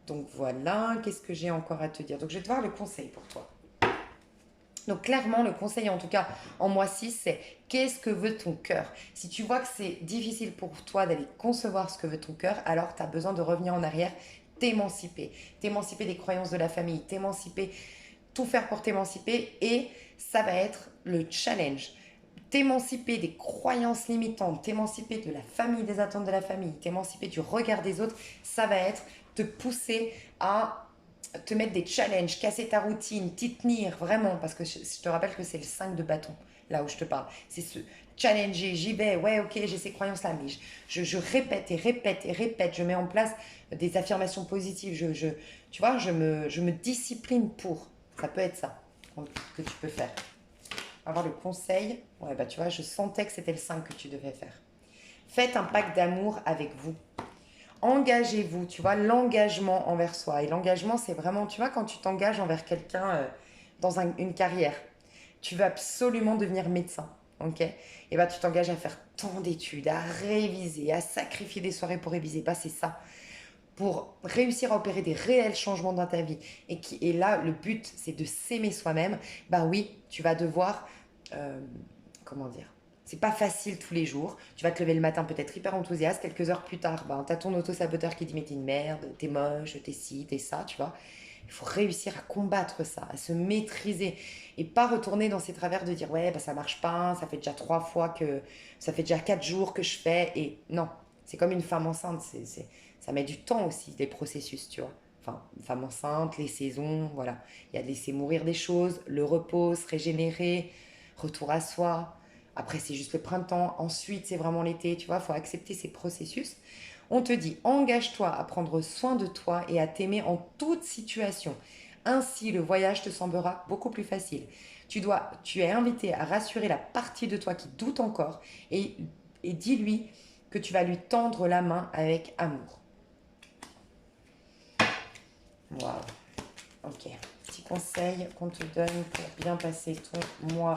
Donc voilà, qu'est-ce que j'ai encore à te dire? Donc je vais te voir le conseil pour toi. Donc clairement, le conseil en tout cas en mois 6, c'est qu'est-ce que veut ton cœur? Si tu vois que c'est difficile pour toi d'aller concevoir ce que veut ton cœur, alors tu as besoin de revenir en arrière, t'émanciper. T'émanciper des croyances de la famille, t'émanciper, tout faire pour t'émanciper et ça va être le challenge. T'émanciper des croyances limitantes, t'émanciper de la famille, des attentes de la famille, t'émanciper du regard des autres, ça va être te pousser à te mettre des challenges, casser ta routine, t'y tenir vraiment, parce que je te rappelle que c'est le 5 de bâton, là où je te parle. C'est ce challenger, j'y vais, ouais, ok, j'ai ces croyances-là, mais je répète et répète et répète, je mets en place des affirmations positives, tu vois, je me discipline pour. Ça peut être ça que tu peux faire. Avoir le conseil, ouais, bah tu vois, je sentais que c'était le 5 que tu devais faire. Faites un pacte d'amour avec vous. Engagez-vous, tu vois, l'engagement envers soi. Et l'engagement, c'est vraiment, tu vois, quand tu t'engages envers quelqu'un dans une carrière, tu veux absolument devenir médecin, ok? Et bah, tu t'engages à faire tant d'études, à réviser, à sacrifier des soirées pour réviser. Bah, c'est ça. Pour réussir à opérer des réels changements dans ta vie. Et là, le but, c'est de s'aimer soi-même. Bah oui, tu vas devoir, euh, comment dire, c'est pas facile tous les jours. Tu vas te lever le matin peut-être hyper enthousiaste. Quelques heures plus tard, ben, t'as ton auto-saboteur qui dit mais t'es une merde, t'es moche, t'es ci, t'es ça, tu vois. Il faut réussir à combattre ça, à se maîtriser et pas retourner dans ces travers de dire ouais bah ça marche pas, ça fait déjà 3 fois que ça fait déjà 4 jours que je fais et non, c'est comme une femme enceinte, ça met du temps aussi les processus, tu vois. Enfin, une femme enceinte, les saisons, voilà. Il y a de laisser mourir des choses, le repos, se régénérer, retour à soi. Après, c'est juste le printemps. Ensuite, c'est vraiment l'été. Tu vois, il faut accepter ces processus. On te dit, engage-toi à prendre soin de toi et à t'aimer en toute situation. Ainsi, le voyage te semblera beaucoup plus facile. Tu es invité à rassurer la partie de toi qui doute encore et, et dis-lui que tu vas lui tendre la main avec amour. Waouh. Ok. Petit conseil qu'on te donne pour bien passer ton mois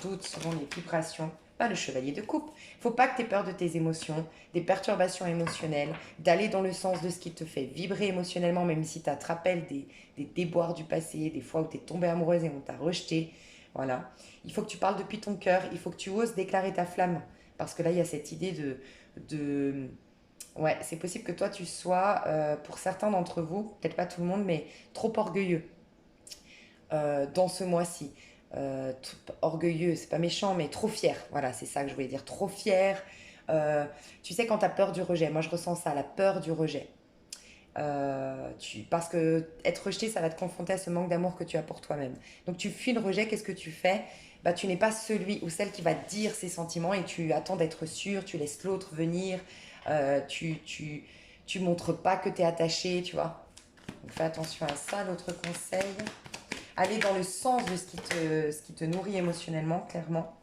d'août selon les vibrations. Pas le chevalier de coupe. Faut pas que tu aies peur de tes émotions, des perturbations émotionnelles, d'aller dans le sens de ce qui te fait vibrer émotionnellement, même si tu te rappelles des déboires du passé, des fois où tu es tombée amoureuse et on t'a rejeté. Voilà. Il faut que tu parles depuis ton cœur, il faut que tu oses déclarer ta flamme. Parce que là, il y a cette idée de ouais, c'est possible que toi, tu sois, pour certains d'entre vous, peut-être pas tout le monde, mais trop orgueilleux dans ce mois-ci. Orgueilleux, c'est pas méchant, mais trop fier. Voilà, c'est ça que je voulais dire. Trop fier. Tu sais, quand tu as peur du rejet, moi je ressens ça, la peur du rejet. Parce que être rejeté, ça va te confronter à ce manque d'amour que tu as pour toi-même. Donc tu fuis le rejet, qu'est-ce que tu fais? Bah, tu n'es pas celui ou celle qui va dire ses sentiments et tu attends d'être sûr, tu laisses l'autre venir, euh, tu, tu, tu montres pas que tu es attaché, tu vois. Donc fais attention à ça. L'autre conseil, aller dans le sens de ce qui te nourrit émotionnellement, clairement.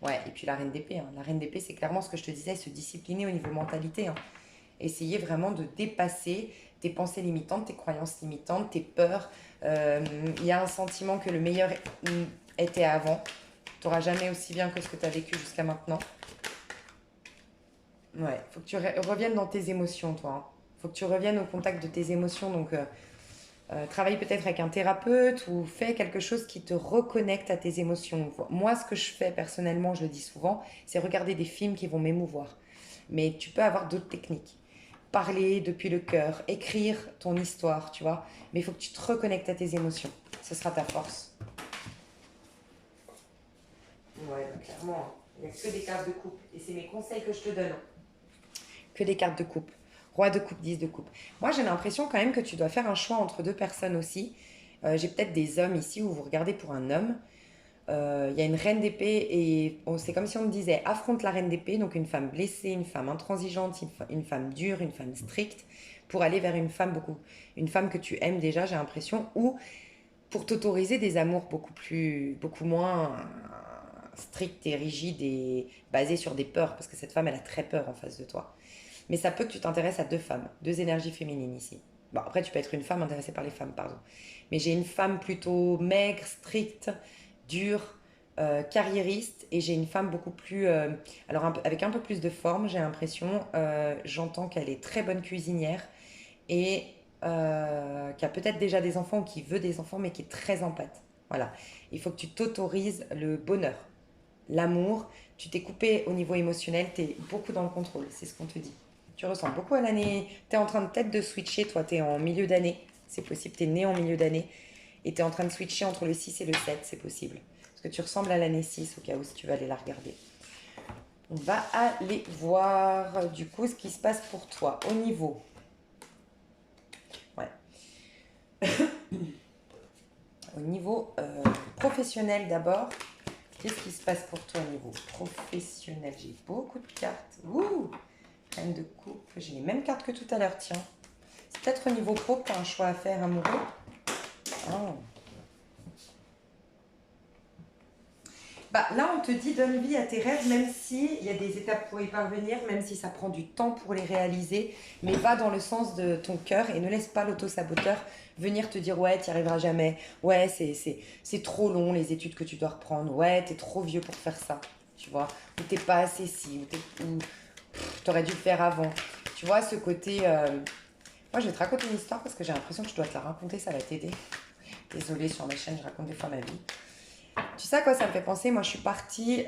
Ouais, et puis la reine d'épée. Hein. La reine d'épée, c'est clairement ce que je te disais, se discipliner au niveau mentalité. Hein. Essayer vraiment de dépasser tes pensées limitantes, tes croyances limitantes, tes peurs. Il y a un sentiment que le meilleur était avant. Tu n'auras jamais aussi bien que ce que tu as vécu jusqu'à maintenant. Ouais, faut que tu reviennes dans tes émotions, toi. Hein. Faut que tu reviennes au contact de tes émotions. Donc, travaille peut-être avec un thérapeute ou fais quelque chose qui te reconnecte à tes émotions. Moi, ce que je fais personnellement, je le dis souvent, c'est regarder des films qui vont m'émouvoir. Mais tu peux avoir d'autres techniques. Parler depuis le cœur, écrire ton histoire, tu vois. Mais il faut que tu te reconnectes à tes émotions. Ce sera ta force. Ouais, bah, clairement. Hein. Il n'y a que des cartes de coupe. Et c'est mes conseils que je te donne. Hein. Que des cartes de coupe. Roi de coupe, 10 de coupe. Moi, j'ai l'impression quand même que tu dois faire un choix entre deux personnes aussi. J'ai peut-être des hommes ici où vous regardez pour un homme. Il y a une reine d'épée et c'est comme si on me disait affronte la reine d'épée, donc une femme blessée, une femme intransigeante, une femme dure, une femme stricte, pour aller vers une femme que tu aimes déjà, j'ai l'impression, ou pour t'autoriser des amours beaucoup moins strictes et rigides et basées sur des peurs, parce que cette femme, elle a très peur en face de toi. Mais ça peut que tu t'intéresses à deux femmes, deux énergies féminines ici. Bon, après, tu peux être une femme intéressée par les femmes, pardon. Mais j'ai une femme plutôt maigre, stricte, dure, carriériste, et j'ai une femme beaucoup plus... alors, avec un peu plus de forme, j'ai l'impression. J'entends qu'elle est très bonne cuisinière et qui a peut-être déjà des enfants ou qui veut des enfants, mais qui est très empathe. Voilà. Il faut que tu t'autorises le bonheur, l'amour. Tu t'es coupé au niveau émotionnel, tu es beaucoup dans le contrôle, c'est ce qu'on te dit. Tu ressens beaucoup à l'année. Tu es en train de peut-être de switcher, toi, tu es en milieu d'année. C'est possible, tu es né en milieu d'année. Et tu es en train de switcher entre le 6 et le 7, c'est possible. Parce que tu ressembles à l'année 6 au cas où si tu vas aller la regarder. On va aller voir du coup ce qui se passe pour toi au niveau. Ouais. au niveau professionnel d'abord. Qu'est-ce qui se passe pour toi au niveau professionnel? J'ai beaucoup de cartes. Ouh, reine de coupe. J'ai les mêmes cartes que tout à l'heure, tiens. C'est peut-être au niveau pro que tu as un choix à faire, amoureux. Oh. Bah, là, on te dit donne vie à tes rêves, même si il y a des étapes pour y parvenir, même si ça prend du temps pour les réaliser, mais va dans le sens de ton cœur et ne laisse pas l'auto-saboteur venir te dire ouais, tu n'y arriveras jamais, ouais, c'est trop long les études que tu dois reprendre, ouais, tu es trop vieux pour faire ça, tu vois, ou t'es pas assez si, ou t'aurais dû le faire avant. Tu vois, ce côté. Moi, je vais te raconter une histoire parce que j'ai l'impression que je dois te la raconter, ça va t'aider. Désolée, sur ma chaîne, je raconte des fois ma vie. Tu sais à quoi ça me fait penser? Moi, je suis partie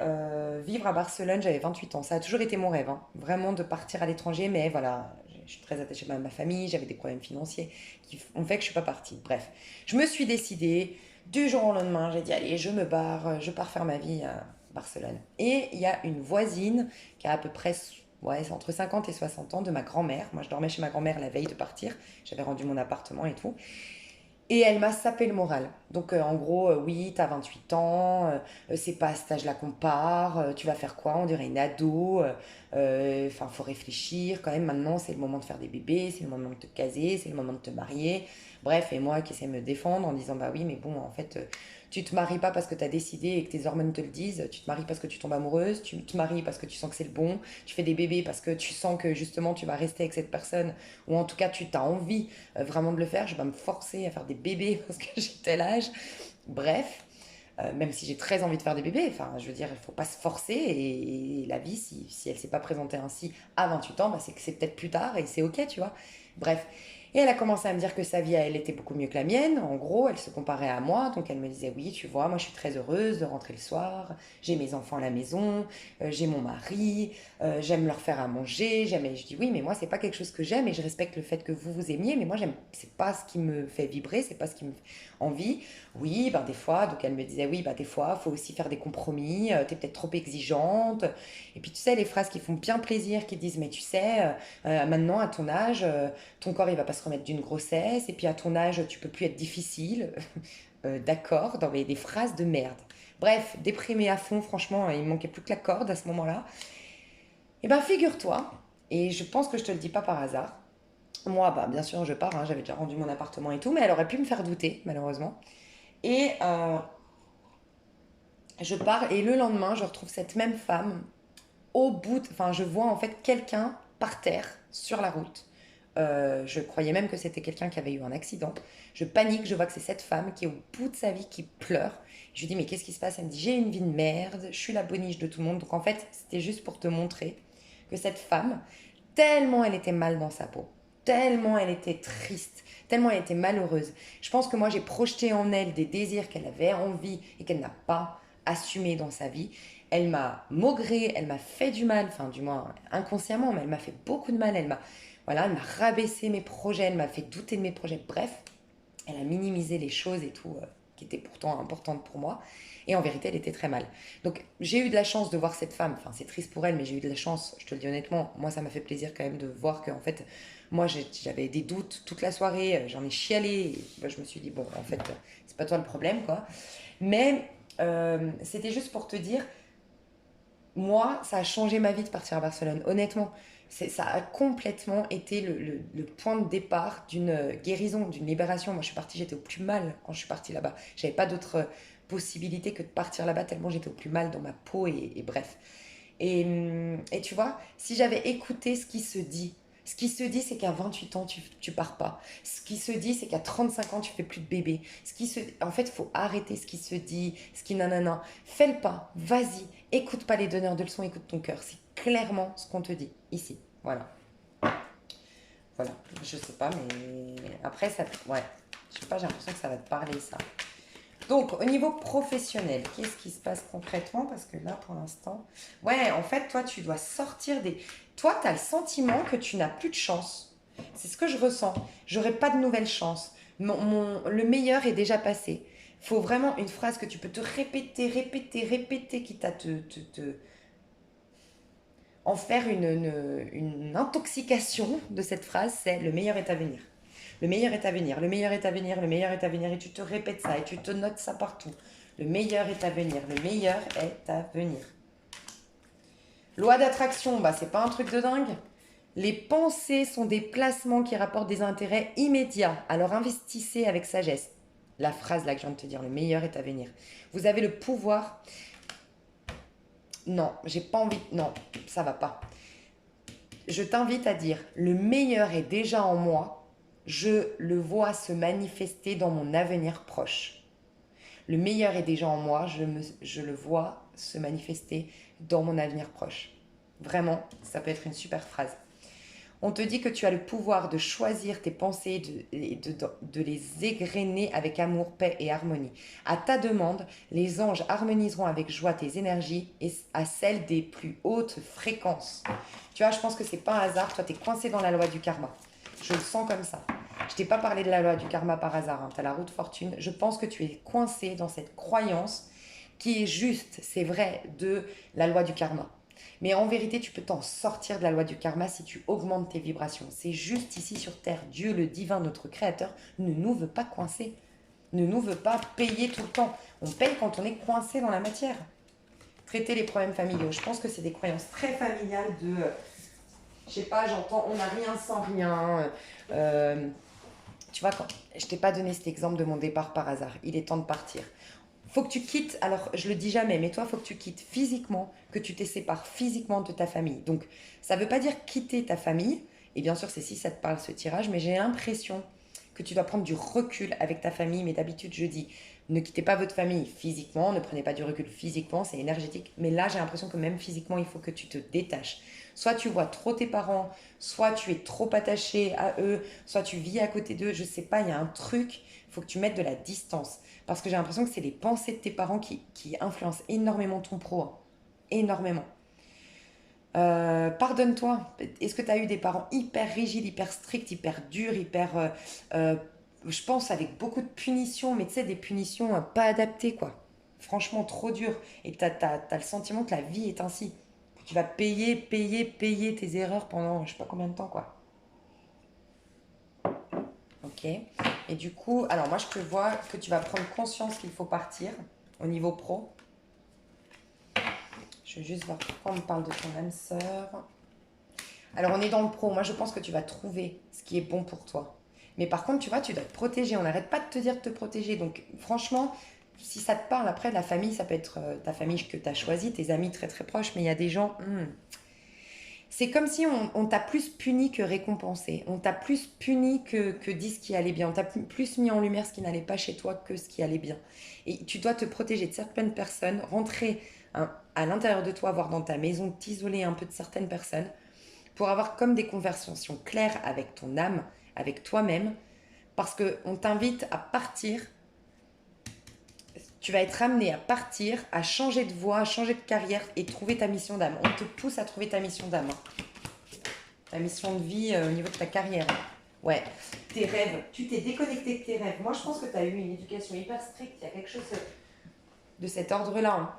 vivre à Barcelone, j'avais 28 ans. Ça a toujours été mon rêve, hein, vraiment de partir à l'étranger, mais voilà, je suis très attachée à ma famille, j'avais des problèmes financiers qui ont fait que je ne suis pas partie. Bref, je me suis décidée, du jour au lendemain, j'ai dit allez, je me barre, je pars faire ma vie à Barcelone. Et il y a une voisine qui a à peu près, ouais, c'est entre 50 et 60 ans de ma grand-mère. Moi, je dormais chez ma grand-mère la veille de partir, j'avais rendu mon appartement et tout. Et elle m'a sapé le moral. Donc en gros, oui, t'as 28 ans, c'est pas à cet âge-là qu'on part, tu vas faire quoi? On dirait une ado. Enfin, faut réfléchir quand même. Maintenant, c'est le moment de faire des bébés, c'est le moment de te caser, c'est le moment de te marier. Bref, et moi qui essaie de me défendre en disant bah oui, mais bon, en fait, tu te maries pas parce que t'as décidé et que tes hormones te le disent, tu te maries parce que tu tombes amoureuse, tu te maries parce que tu sens que c'est le bon, tu fais des bébés parce que tu sens que justement tu vas rester avec cette personne, ou en tout cas tu t'as envie vraiment de le faire, je vais pas me forcer à faire des bébés parce que j'ai tel âge. Bref, même si j'ai très envie de faire des bébés, enfin, je veux dire, il faut pas se forcer et la vie, si elle s'est pas présentée ainsi à 28 ans, bah, c'est que c'est peut-être plus tard et c'est ok, tu vois. Bref. Et elle a commencé à me dire que sa vie à elle était beaucoup mieux que la mienne. En gros, elle se comparait à moi, donc elle me disait oui, tu vois, moi je suis très heureuse de rentrer le soir, j'ai mes enfants à la maison, j'ai mon mari, j'aime leur faire à manger, j'aime. Et je dis oui, mais moi c'est pas quelque chose que j'aime et je respecte le fait que vous aimiez, mais moi j'aime, c'est pas ce qui me fait vibrer, c'est pas ce qui me fait envie. Oui, ben des fois, donc elle me disait oui, ben des fois, faut aussi faire des compromis, t'es peut-être trop exigeante. Et puis tu sais, les phrases qui font bien plaisir, qui disent mais tu sais, maintenant à ton âge, ton corps il va pas se remettre d'une grossesse, et puis à ton âge, tu peux plus être difficile. D'accord, dans des phrases de merde. Bref, déprimée à fond, franchement, il me manquait plus que la corde à ce moment-là. Et ben figure-toi, et je pense que je te le dis pas par hasard, moi, bah, bien sûr, je pars, hein, j'avais déjà rendu mon appartement et tout, mais elle aurait pu me faire douter, malheureusement. Et je pars et le lendemain, je retrouve cette même femme au bout, enfin, je vois en fait quelqu'un par terre sur la route. Je croyais même que c'était quelqu'un qui avait eu un accident. Je panique, je vois que c'est cette femme qui est au bout de sa vie, qui pleure. Je lui dis mais qu'est-ce qui se passe? Elle me dit j'ai une vie de merde, je suis la boniche de tout le monde. Donc en fait, c'était juste pour te montrer que cette femme, tellement elle était mal dans sa peau, tellement elle était triste, tellement elle était malheureuse. Je pense que moi j'ai projeté en elle des désirs qu'elle avait envie et qu'elle n'a pas assumé dans sa vie. Elle m'a maugré, elle m'a fait du mal, enfin du moins inconsciemment, mais elle m'a fait beaucoup de mal. Elle m'a rabaissé mes projets, elle m'a fait douter de mes projets. Bref, elle a minimisé les choses et tout, qui étaient pourtant importantes pour moi. Et en vérité, elle était très mal. Donc j'ai eu de la chance de voir cette femme. Enfin, c'est triste pour elle, mais j'ai eu de la chance, je te le dis honnêtement. Moi, ça m'a fait plaisir quand même de voir que, en fait, moi, j'avais des doutes toute la soirée. J'en ai chialé. Et, bah, je me suis dit, bon, en fait, c'est pas toi le problème, quoi. Mais c'était juste pour te dire, moi, ça a changé ma vie de partir à Barcelone. Honnêtement, ça a complètement été le point de départ d'une guérison, d'une libération. Moi, je suis partie, j'étais au plus mal quand je suis partie là-bas. J'avais pas d'autre possibilité que de partir là-bas tellement j'étais au plus mal dans ma peau et bref. Et tu vois, si j'avais écouté ce qui se dit, c'est qu'à 28 ans, tu pars pas. Ce qui se dit, c'est qu'à 35 ans, tu fais plus de bébé. En fait, il faut arrêter ce qui se dit, ce qui nanana. Fais le pas, vas-y. Écoute pas les donneurs de leçons, écoute ton cœur. C'est clairement ce qu'on te dit ici. Voilà. Voilà. Je sais pas, mais après, ça. Ouais. Je sais pas, j'ai l'impression que ça va te parler, ça. Donc, au niveau professionnel, qu'est-ce qui se passe concrètement? Parce que là, pour l'instant, ouais, en fait, toi, tu dois sortir des. Toi, tu as le sentiment que tu n'as plus de chance. C'est ce que je ressens. J'aurai pas de nouvelles chances. Le meilleur est déjà passé. Il faut vraiment une phrase que tu peux te répéter, répéter, répéter, quitte à en faire une intoxication de cette phrase, c'est le meilleur est à venir. Le meilleur est à venir, le meilleur est à venir, le meilleur est à venir. Et tu te répètes ça et tu te notes ça partout. Le meilleur est à venir, le meilleur est à venir. Loi d'attraction, bah c'est pas un truc de dingue. Les pensées sont des placements qui rapportent des intérêts immédiats. Alors investissez avec sagesse. La phrase là que je viens de te dire, le meilleur est à venir. Vous avez le pouvoir. Non, j'ai pas envie. Non, ça va pas. Je t'invite à dire, le meilleur est déjà en moi. Je le vois se manifester dans mon avenir proche. Le meilleur est déjà en moi. Je le vois se manifester dans mon avenir proche. Vraiment, ça peut être une super phrase. On te dit que tu as le pouvoir de choisir tes pensées et de les égrener avec amour, paix et harmonie. À ta demande, les anges harmoniseront avec joie tes énergies et à celles des plus hautes fréquences. Tu vois, je pense que c'est pas un hasard. Toi, tu es coincé dans la loi du karma. Je le sens comme ça. Je t'ai pas parlé de la loi du karma par hasard. Hein. Tu as la roue de fortune. Je pense que tu es coincé dans cette croyance qui est juste, c'est vrai, de la loi du karma. Mais en vérité, tu peux t'en sortir de la loi du karma si tu augmentes tes vibrations. C'est juste ici sur Terre. Dieu, le divin, notre créateur, ne nous veut pas coincer. Ne nous veut pas payer tout le temps. On paye quand on est coincé dans la matière. Traiter les problèmes familiaux. Je pense que c'est des croyances très familiales de... je sais pas, j'entends on n'a rien sans rien. Tu vois, quand je t'ai pas donné cet exemple de mon départ par hasard. Il est temps de partir. Faut que tu quittes, alors je le dis jamais, mais toi, faut que tu quittes physiquement, que tu te sépares physiquement de ta famille. Donc, ça ne veut pas dire quitter ta famille, et bien sûr, c'est si ça te parle ce tirage, mais j'ai l'impression que tu dois prendre du recul avec ta famille. Mais d'habitude, je dis, ne quittez pas votre famille physiquement, ne prenez pas du recul physiquement, c'est énergétique. Mais là, j'ai l'impression que même physiquement, il faut que tu te détaches. Soit tu vois trop tes parents, soit tu es trop attaché à eux, soit tu vis à côté d'eux, je sais pas, il y a un truc, il faut que tu mettes de la distance. Parce que j'ai l'impression que c'est les pensées de tes parents qui influencent énormément ton pro. Hein. Énormément. Pardonne-toi. Est-ce que tu as eu des parents hyper rigides, hyper stricts, hyper durs, hyper... je pense avec beaucoup de punitions, mais tu sais, des punitions pas adaptées, quoi. Franchement, trop dures. Et tu as le sentiment que la vie est ainsi. Que tu vas payer tes erreurs pendant je sais pas combien de temps, quoi. Ok. Et du coup, alors moi je te vois que tu vas prendre conscience qu'il faut partir au niveau pro. Je vais juste voir pourquoi on me parle de ton âme sœur. Alors on est dans le pro. Moi je pense que tu vas trouver ce qui est bon pour toi. Mais par contre, tu vois, tu dois te protéger. On n'arrête pas de te dire de te protéger. Donc franchement, si ça te parle après de la famille, ça peut être ta famille que tu as choisie, tes amis très très proches, mais il y a des gens, c'est comme si on t'a plus puni que récompensé. On t'a plus puni que dit ce qui allait bien. On t'a plus mis en lumière ce qui n'allait pas chez toi que ce qui allait bien. Et tu dois te protéger de certaines personnes, rentrer hein, à l'intérieur de toi, voir dans ta maison, t'isoler un peu de certaines personnes pour avoir comme des conversations claires avec ton âme, avec toi-même. Parce qu'on t'invite à partir, tu vas être amené à partir, à changer de voie, à changer de carrière et trouver ta mission d'âme. On te pousse à trouver ta mission d'âme. Ta mission de vie au niveau de ta carrière. Ouais, tes rêves. Tu t'es déconnecté de tes rêves. Moi, je pense que tu as eu une éducation hyper stricte. Il y a quelque chose de cet ordre-là. Hein.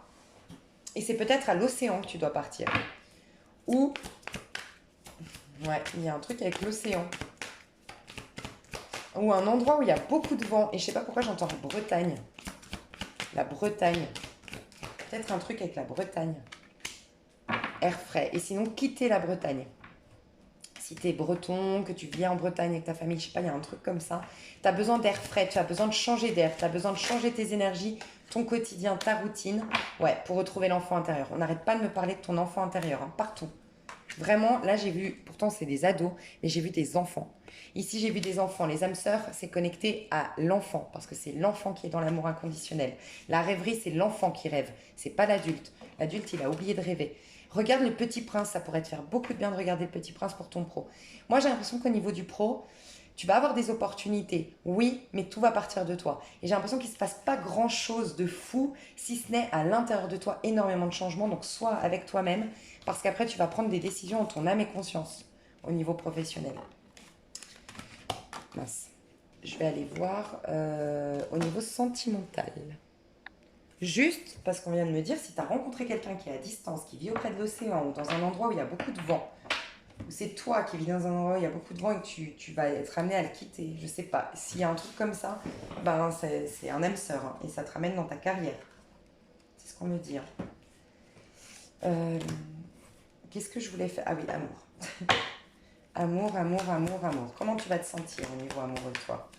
Et c'est peut-être à l'océan que tu dois partir. Ou, ouais, il y a un truc avec l'océan. Ou un endroit où il y a beaucoup de vent. Et je sais pas pourquoi j'entends la Bretagne. La Bretagne. Peut-être un truc avec la Bretagne. Air frais. Et sinon, quitter la Bretagne. Si tu es breton, que tu vis en Bretagne avec ta famille, je sais pas, il y a un truc comme ça. Tu as besoin d'air frais, tu as besoin de changer d'air, tu as besoin de changer tes énergies, ton quotidien, ta routine. Ouais, pour retrouver l'enfant intérieur. On n'arrête pas de me parler de ton enfant intérieur, hein, partout. Vraiment, là j'ai vu, pourtant c'est des ados, mais j'ai vu des enfants. Ici j'ai vu des enfants. Les âmes sœurs, c'est connecté à l'enfant, parce que c'est l'enfant qui est dans l'amour inconditionnel. La rêverie, c'est l'enfant qui rêve, c'est pas l'adulte. L'adulte, il a oublié de rêver. Regarde le Petit Prince, ça pourrait te faire beaucoup de bien de regarder le Petit Prince pour ton pro. Moi j'ai l'impression qu'au niveau du pro, tu vas avoir des opportunités, oui, mais tout va partir de toi. Et j'ai l'impression qu'il ne se passe pas grand-chose de fou, si ce n'est à l'intérieur de toi énormément de changements. Donc sois avec toi-même, parce qu'après tu vas prendre des décisions en ton âme et conscience au niveau professionnel. Mince. Je vais aller voir au niveau sentimental. Juste parce qu'on vient de me dire, si tu as rencontré quelqu'un qui est à distance, qui vit auprès de l'océan ou dans un endroit où il y a beaucoup de vent, ou c'est toi qui vis dans un endroit où il y a beaucoup de vent et que tu vas être amené à le quitter. Je sais pas. S'il y a un truc comme ça, ben c'est un âme sœur hein, et ça te ramène dans ta carrière. C'est ce qu'on me dit. Hein. Euh, Qu'est-ce que je voulais faire? Ah oui, amour. Amour, amour, amour, amour. Comment tu vas te sentir au niveau amoureux, toi,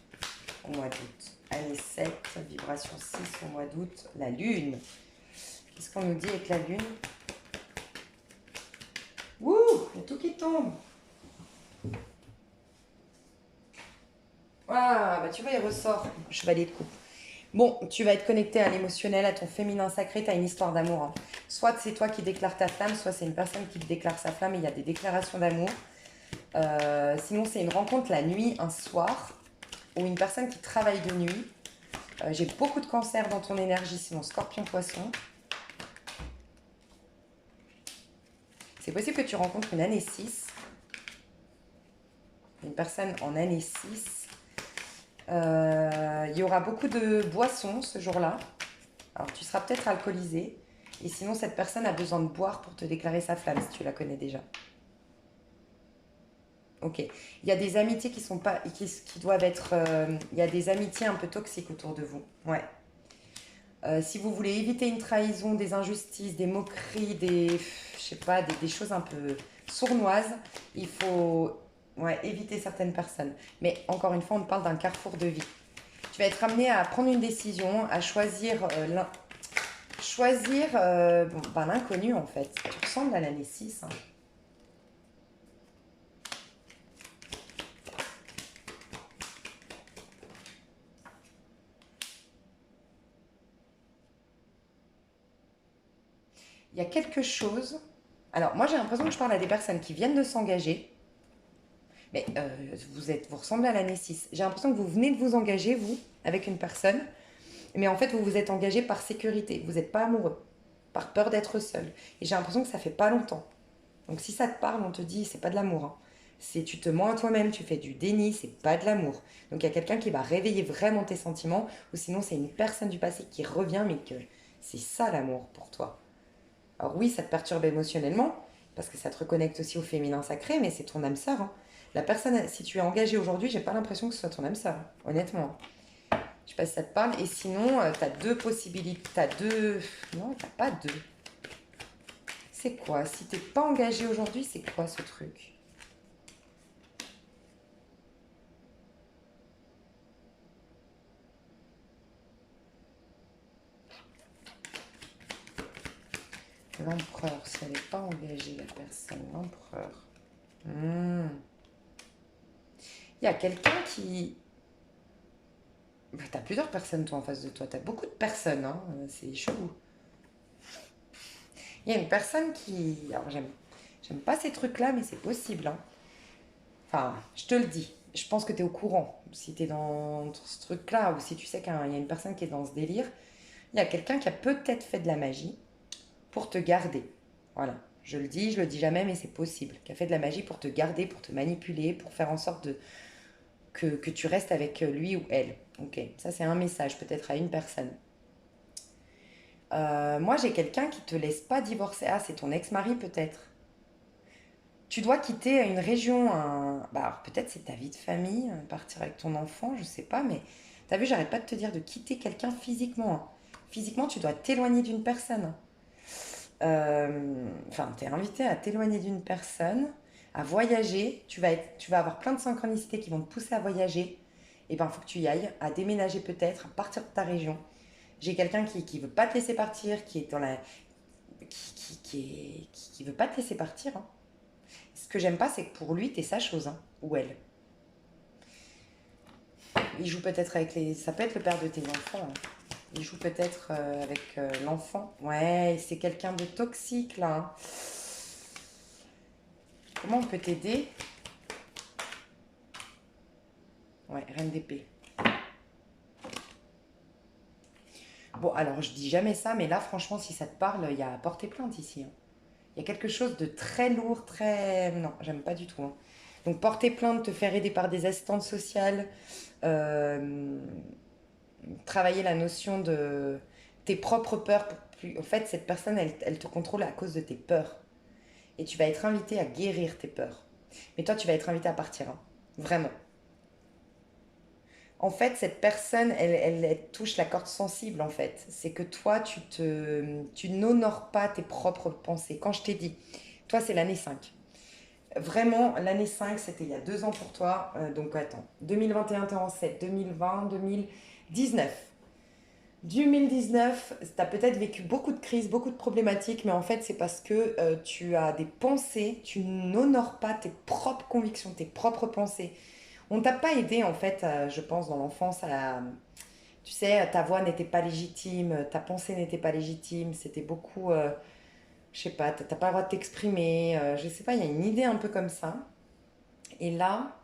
au mois d'août? Allez, 7, vibration 6 au mois d'août. La lune. Qu'est-ce qu'on nous dit avec la lune? Wouh, il y a tout qui tombe. Ah, bah tu vois, il ressort. Chevalier de coupe. Bon, tu vas être connecté à l'émotionnel, à ton féminin sacré, tu as une histoire d'amour. Hein. Soit c'est toi qui déclares ta flamme, soit c'est une personne qui te déclare sa flamme et il y a des déclarations d'amour. Sinon, c'est une rencontre la nuit, un soir, ou une personne qui travaille de nuit. J'ai beaucoup de cancer dans ton énergie, sinon scorpion poisson. C'est possible que tu rencontres une année 6. Une personne en année 6. Il y aura beaucoup de boissons ce jour-là. Alors tu seras peut-être alcoolisé. Et sinon, cette personne a besoin de boire pour te déclarer sa flamme, si tu la connais déjà. Ok. Il y a des amitiés qui sont pas, qui doivent être. Il y a des amitiés un peu toxiques autour de vous. Ouais. Si vous voulez éviter une trahison, des injustices, des moqueries, je sais pas, des choses un peu sournoises, il faut ouais, éviter certaines personnes. Mais encore une fois, on parle d'un carrefour de vie. Tu vas être amené à prendre une décision, à choisir bon, ben, l'inconnu en fait. Tu ressembles à l'année 6. Hein. Il y a quelque chose. Alors, moi j'ai l'impression que je parle à des personnes qui viennent de s'engager. Mais vous ressemblez à l'année 6. J'ai l'impression que vous venez de vous engager, vous, avec une personne. Mais en fait, vous vous êtes engagé par sécurité. Vous n'êtes pas amoureux. Par peur d'être seul. Et j'ai l'impression que ça fait pas longtemps. Donc si ça te parle, on te dit, c'est pas de l'amour. Hein. C'est tu te mens à toi-même, tu fais du déni, c'est pas de l'amour. Donc il y a quelqu'un qui va réveiller vraiment tes sentiments. Ou sinon, c'est une personne du passé qui revient, mais que c'est ça l'amour pour toi. Alors oui, ça te perturbe émotionnellement, parce que ça te reconnecte aussi au féminin sacré, mais c'est ton âme sœur. Hein. La personne, si tu es engagé aujourd'hui, j'ai pas l'impression que ce soit ton âme sœur, honnêtement. Je sais pas si ça te parle. Et sinon, tu as deux possibilités. Tu as deux. Non, t'as pas deux. C'est quoi? Si t'es pas engagé aujourd'hui, c'est quoi ce truc? L'empereur, si elle n'est pas engagée, la personne, l'empereur. Hmm. Il y a quelqu'un qui. Bah, t'as plusieurs personnes, toi, en face de toi. T'as beaucoup de personnes, hein. C'est chelou. Il y a une personne qui. Alors, j'aime pas ces trucs-là, mais c'est possible, hein. Enfin, je te le dis. Je pense que tu es au courant. Si tu es dans ce truc-là, ou si tu sais qu'il y a une personne qui est dans ce délire, il y a quelqu'un qui a peut-être fait de la magie pour te garder. Voilà. Je le dis jamais, mais c'est possible. Qui a fait de la magie pour te garder, pour te manipuler, pour faire en sorte que tu restes avec lui ou elle. Ok, ça c'est un message peut-être à une personne. Moi j'ai quelqu'un qui te laisse pas divorcer. Ah, c'est ton ex-mari peut-être. Tu dois quitter une région, bah, alors peut-être c'est ta vie de famille, partir avec ton enfant, je sais pas, mais t'as vu, j'arrête pas de te dire de quitter quelqu'un physiquement. Hein. Physiquement, tu dois t'éloigner d'une personne. Enfin, t'es invité à t'éloigner d'une personne, à voyager. Tu vas avoir plein de synchronicités qui vont te pousser à voyager. Et ben, il faut que tu y ailles, à déménager peut-être, à partir de ta région. J'ai quelqu'un qui veut pas te laisser partir, qui est dans la, qui veut pas te laisser partir. Hein. Ce que j'aime pas, c'est que pour lui, t'es sa chose, hein, ou elle. Il joue peut-être avec les. Ça peut être le père de tes enfants. Hein. Il joue peut-être avec l'enfant. Ouais, c'est quelqu'un de toxique là. Hein. Comment on peut t'aider? Ouais, reine d'épée. Bon, alors je dis jamais ça, mais là, franchement, si ça te parle, il y a à porter plainte ici. Hein. Il y a quelque chose de très lourd, très. Non, j'aime pas du tout. Hein. Donc, porter plainte, te faire aider par des assistantes sociales, euh, travailler la notion de tes propres peurs. En fait, cette personne, elle te contrôle à cause de tes peurs. Et tu vas être invité à guérir tes peurs. Mais toi, tu vas être invité à partir, hein. Vraiment. En fait, cette personne, elle touche la corde sensible, en fait. C'est que toi, tu n'honores pas tes propres pensées. Quand je t'ai dit, toi, c'est l'année 5. Vraiment, l'année 5, c'était il y a 2 ans pour toi. Donc, attends, 2021, t'es en 7, 2020, 2019. 2019, tu as peut-être vécu beaucoup de crises, beaucoup de problématiques, mais en fait, c'est parce que tu as des pensées, tu n'honores pas tes propres convictions, tes propres pensées. On t'a pas aidé, en fait, je pense, dans l'enfance, tu sais, ta voix n'était pas légitime, ta pensée n'était pas légitime, c'était beaucoup, je sais pas, t'as pas le droit de t'exprimer, je sais pas, il y a une idée un peu comme ça. Et là,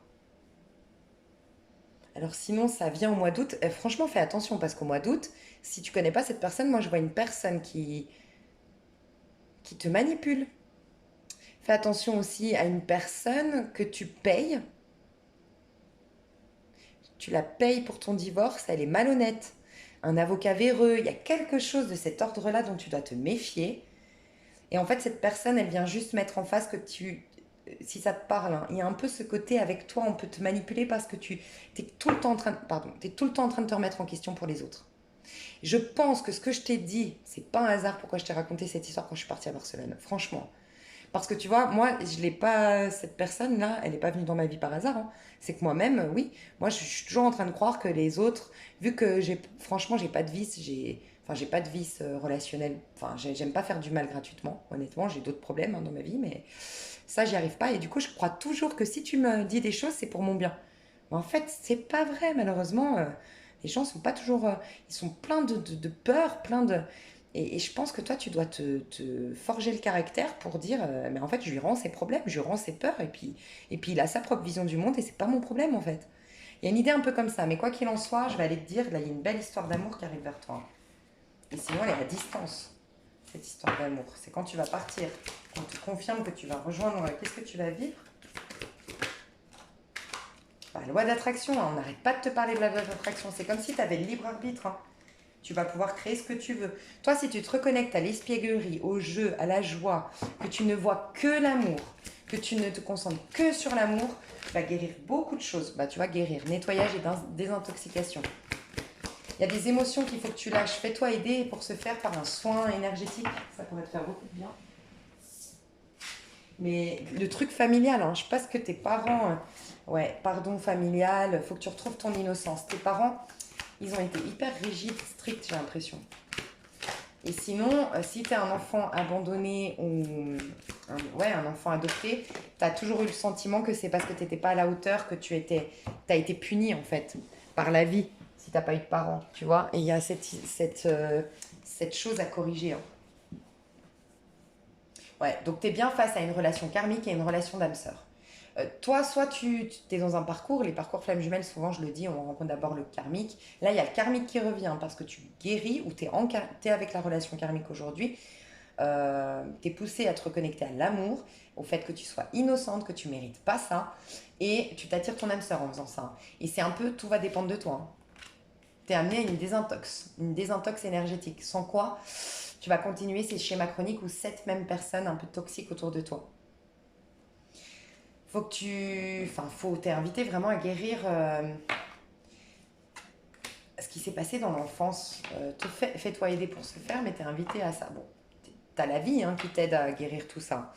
alors sinon, ça vient au mois d'août. Franchement, fais attention parce qu'au mois d'août, si tu connais pas cette personne, moi je vois une personne qui te manipule. Fais attention aussi à une personne que tu payes. Tu la payes pour ton divorce, elle est malhonnête. Un avocat véreux, il y a quelque chose de cet ordre-là dont tu dois te méfier. Et en fait, cette personne, elle vient juste mettre en face que si ça te parle, hein, il y a un peu ce côté avec toi, on peut te manipuler parce que tu es tout le temps en train t'es tout le temps en train de te remettre en question pour les autres. Je pense que ce que je t'ai dit, c'est pas un hasard pourquoi je t'ai raconté cette histoire quand je suis partie à Barcelone. Franchement. Parce que tu vois, moi, je l'ai pas, cette personne-là, elle n'est pas venue dans ma vie par hasard, hein. C'est que moi-même, oui, moi, je suis toujours en train de croire que les autres, vu que franchement, j'ai pas de vice, j'ai pas de vice relationnel. Enfin, j'aime pas faire du mal gratuitement, honnêtement, j'ai d'autres problèmes hein, dans ma vie, mais ça, j'y arrive pas. Et du coup, je crois toujours que si tu me dis des choses, c'est pour mon bien. Mais en fait, c'est pas vrai, malheureusement. Les gens sont pas toujours. Ils sont pleins de peur, plein de. Et je pense que toi, tu dois te forger le caractère pour dire mais en fait, je lui rends ses problèmes, je lui rends ses peurs, et puis il a sa propre vision du monde, et c'est pas mon problème, en fait. Il y a une idée un peu comme ça, mais quoi qu'il en soit, je vais aller te dire là, il y a une belle histoire d'amour qui arrive vers toi. Et sinon, elle est à distance, cette histoire d'amour. C'est quand tu vas partir, qu'on te confirme que tu vas rejoindre. Qu'est-ce que tu vas vivre? Bah, loi d'attraction, hein, on n'arrête pas de te parler de la loi d'attraction. C'est comme si tu avais le libre arbitre, hein. Tu vas pouvoir créer ce que tu veux. Toi, si tu te reconnectes à l'espièglerie, au jeu, à la joie, que tu ne vois que l'amour, que tu ne te concentres que sur l'amour, tu vas guérir beaucoup de choses. Bah, tu vas guérir nettoyage et désintoxication. Il y a des émotions qu'il faut que tu lâches. Fais-toi aider pour se faire par un soin énergétique. Ça pourrait te faire beaucoup de bien. Mais le truc familial, hein, je sais pas ce que tes parents. Ouais, pardon familial, faut que tu retrouves ton innocence. Tes parents, ils ont été hyper rigides, stricts, j'ai l'impression. Et sinon, si tu es un enfant abandonné ou un enfant adopté, tu as toujours eu le sentiment que c'est parce que tu n'étais pas à la hauteur que as été puni en fait par la vie si tu n'as pas eu de parents, tu vois. Et il y a cette chose à corriger, hein. Ouais, donc tu es bien face à une relation karmique et une relation d'âme sœur. Toi, soit tu es dans un parcours, les parcours flammes jumelles, souvent je le dis, on rencontre d'abord le karmique. Là, il y a le karmique qui revient parce que tu guéris ou tu es avec la relation karmique aujourd'hui. Tu es poussé à te reconnecter à l'amour, au fait que tu sois innocente, que tu mérites pas ça, et tu t'attires ton âme sœur en faisant ça. Et c'est un peu, tout va dépendre de toi, hein. Tu es amené à une désintox énergétique. Sans quoi, tu vas continuer ces schémas chroniques où cette même personne un peu toxique autour de toi. T'es invité vraiment à guérir ce qui s'est passé dans l'enfance. Fais-toi aider pour se faire, mais t'es invité à ça. Bon, t'as la vie hein, qui t'aide à guérir tout ça.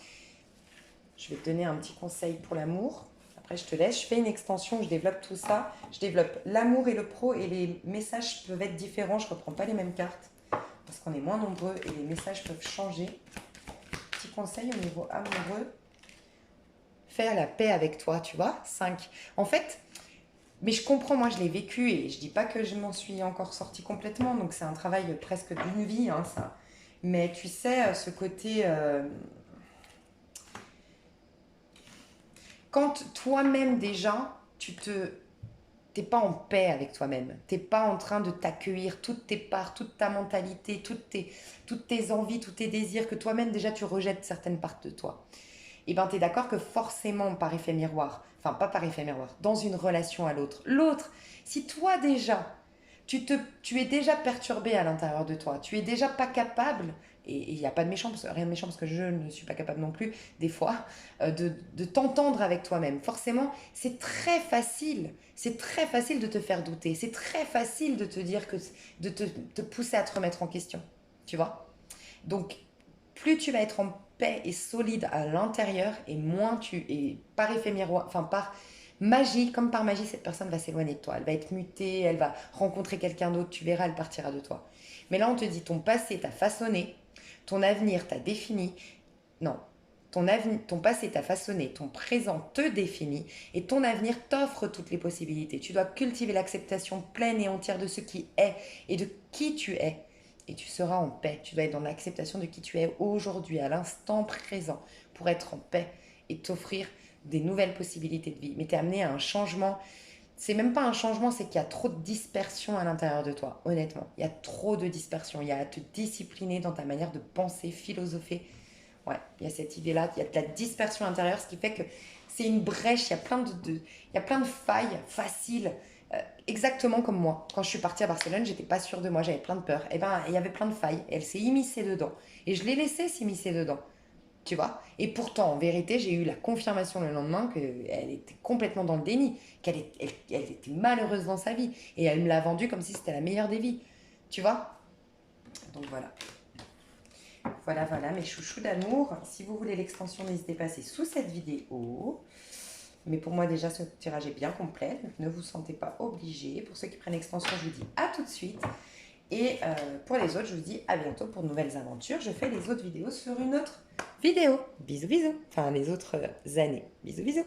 Je vais te donner un petit conseil pour l'amour. Après, je te laisse. Je fais une extension, je développe tout ça. Je développe l'amour et le pro, et les messages peuvent être différents. Je ne reprends pas les mêmes cartes parce qu'on est moins nombreux et les messages peuvent changer. Petit conseil au niveau amoureux. Faire la paix avec toi, tu vois. 5. En fait, mais je comprends, moi je l'ai vécu et je dis pas que je m'en suis encore sortie complètement, donc c'est un travail presque d'une vie, hein, ça. Mais tu sais, ce côté, quand toi-même déjà, t'es pas en paix avec toi-même, t'es pas en train de t'accueillir toutes tes parts, toute ta mentalité, toutes tes envies, tous tes désirs, que toi-même déjà tu rejettes certaines parts de toi. Et ben t'es d'accord que forcément par effet miroir, enfin pas par effet miroir, dans une relation à l'autre, si toi déjà Tu es déjà perturbé à l'intérieur de toi. Tu es déjà pas capable, et il n'y a pas de méchant, rien de méchant parce que je ne suis pas capable non plus, des fois, de t'entendre avec toi-même. Forcément, c'est très facile de te faire douter. C'est très facile de te dire de te pousser à te remettre en question. Tu vois? Donc, plus tu vas être en paix et solide à l'intérieur, et moins et par effet miroir, enfin par magie, comme par magie, cette personne va s'éloigner de toi. Elle va être mutée, elle va rencontrer quelqu'un d'autre, tu verras, elle partira de toi. Mais là, on te dit, ton passé t'a façonné, ton avenir t'a défini. Non, ton passé t'a façonné, ton présent te définit, et ton avenir t'offre toutes les possibilités. Tu dois cultiver l'acceptation pleine et entière de ce qui est et de qui tu es. Et tu seras en paix. Tu dois être dans l'acceptation de qui tu es aujourd'hui, à l'instant présent, pour être en paix et t'offrir des nouvelles possibilités de vie. Mais t'es amené à un changement. C'est même pas un changement, c'est qu'il y a trop de dispersion à l'intérieur de toi, honnêtement. Il y a trop de dispersion. Il y a à te discipliner dans ta manière de penser, philosopher. Ouais, il y a cette idée-là, il y a de la dispersion intérieure, ce qui fait que c'est une brèche, il y a plein de failles faciles. Exactement comme moi. Quand je suis partie à Barcelone, j'étais pas sûre de moi, j'avais plein de peur. Et ben, il y avait plein de failles. Elle s'est immiscée dedans. Et je l'ai laissée s'immiscer dedans. Tu vois? Et pourtant, en vérité, j'ai eu la confirmation le lendemain qu'elle était complètement dans le déni, elle était malheureuse dans sa vie. Et elle me l'a vendue comme si c'était la meilleure des vies. Tu vois? Donc voilà. Voilà, voilà, mes chouchous d'amour. Si vous voulez l'extension, n'hésitez pas, c'est sous cette vidéo. Mais pour moi, déjà, ce tirage est bien complet, donc ne vous sentez pas obligés. Pour ceux qui prennent l'extension, je vous dis à tout de suite. Et pour les autres, je vous dis à bientôt pour de nouvelles aventures. Je fais les autres vidéos sur une autre vidéo. Bisous, bisous. Enfin, les autres années. Bisous, bisous.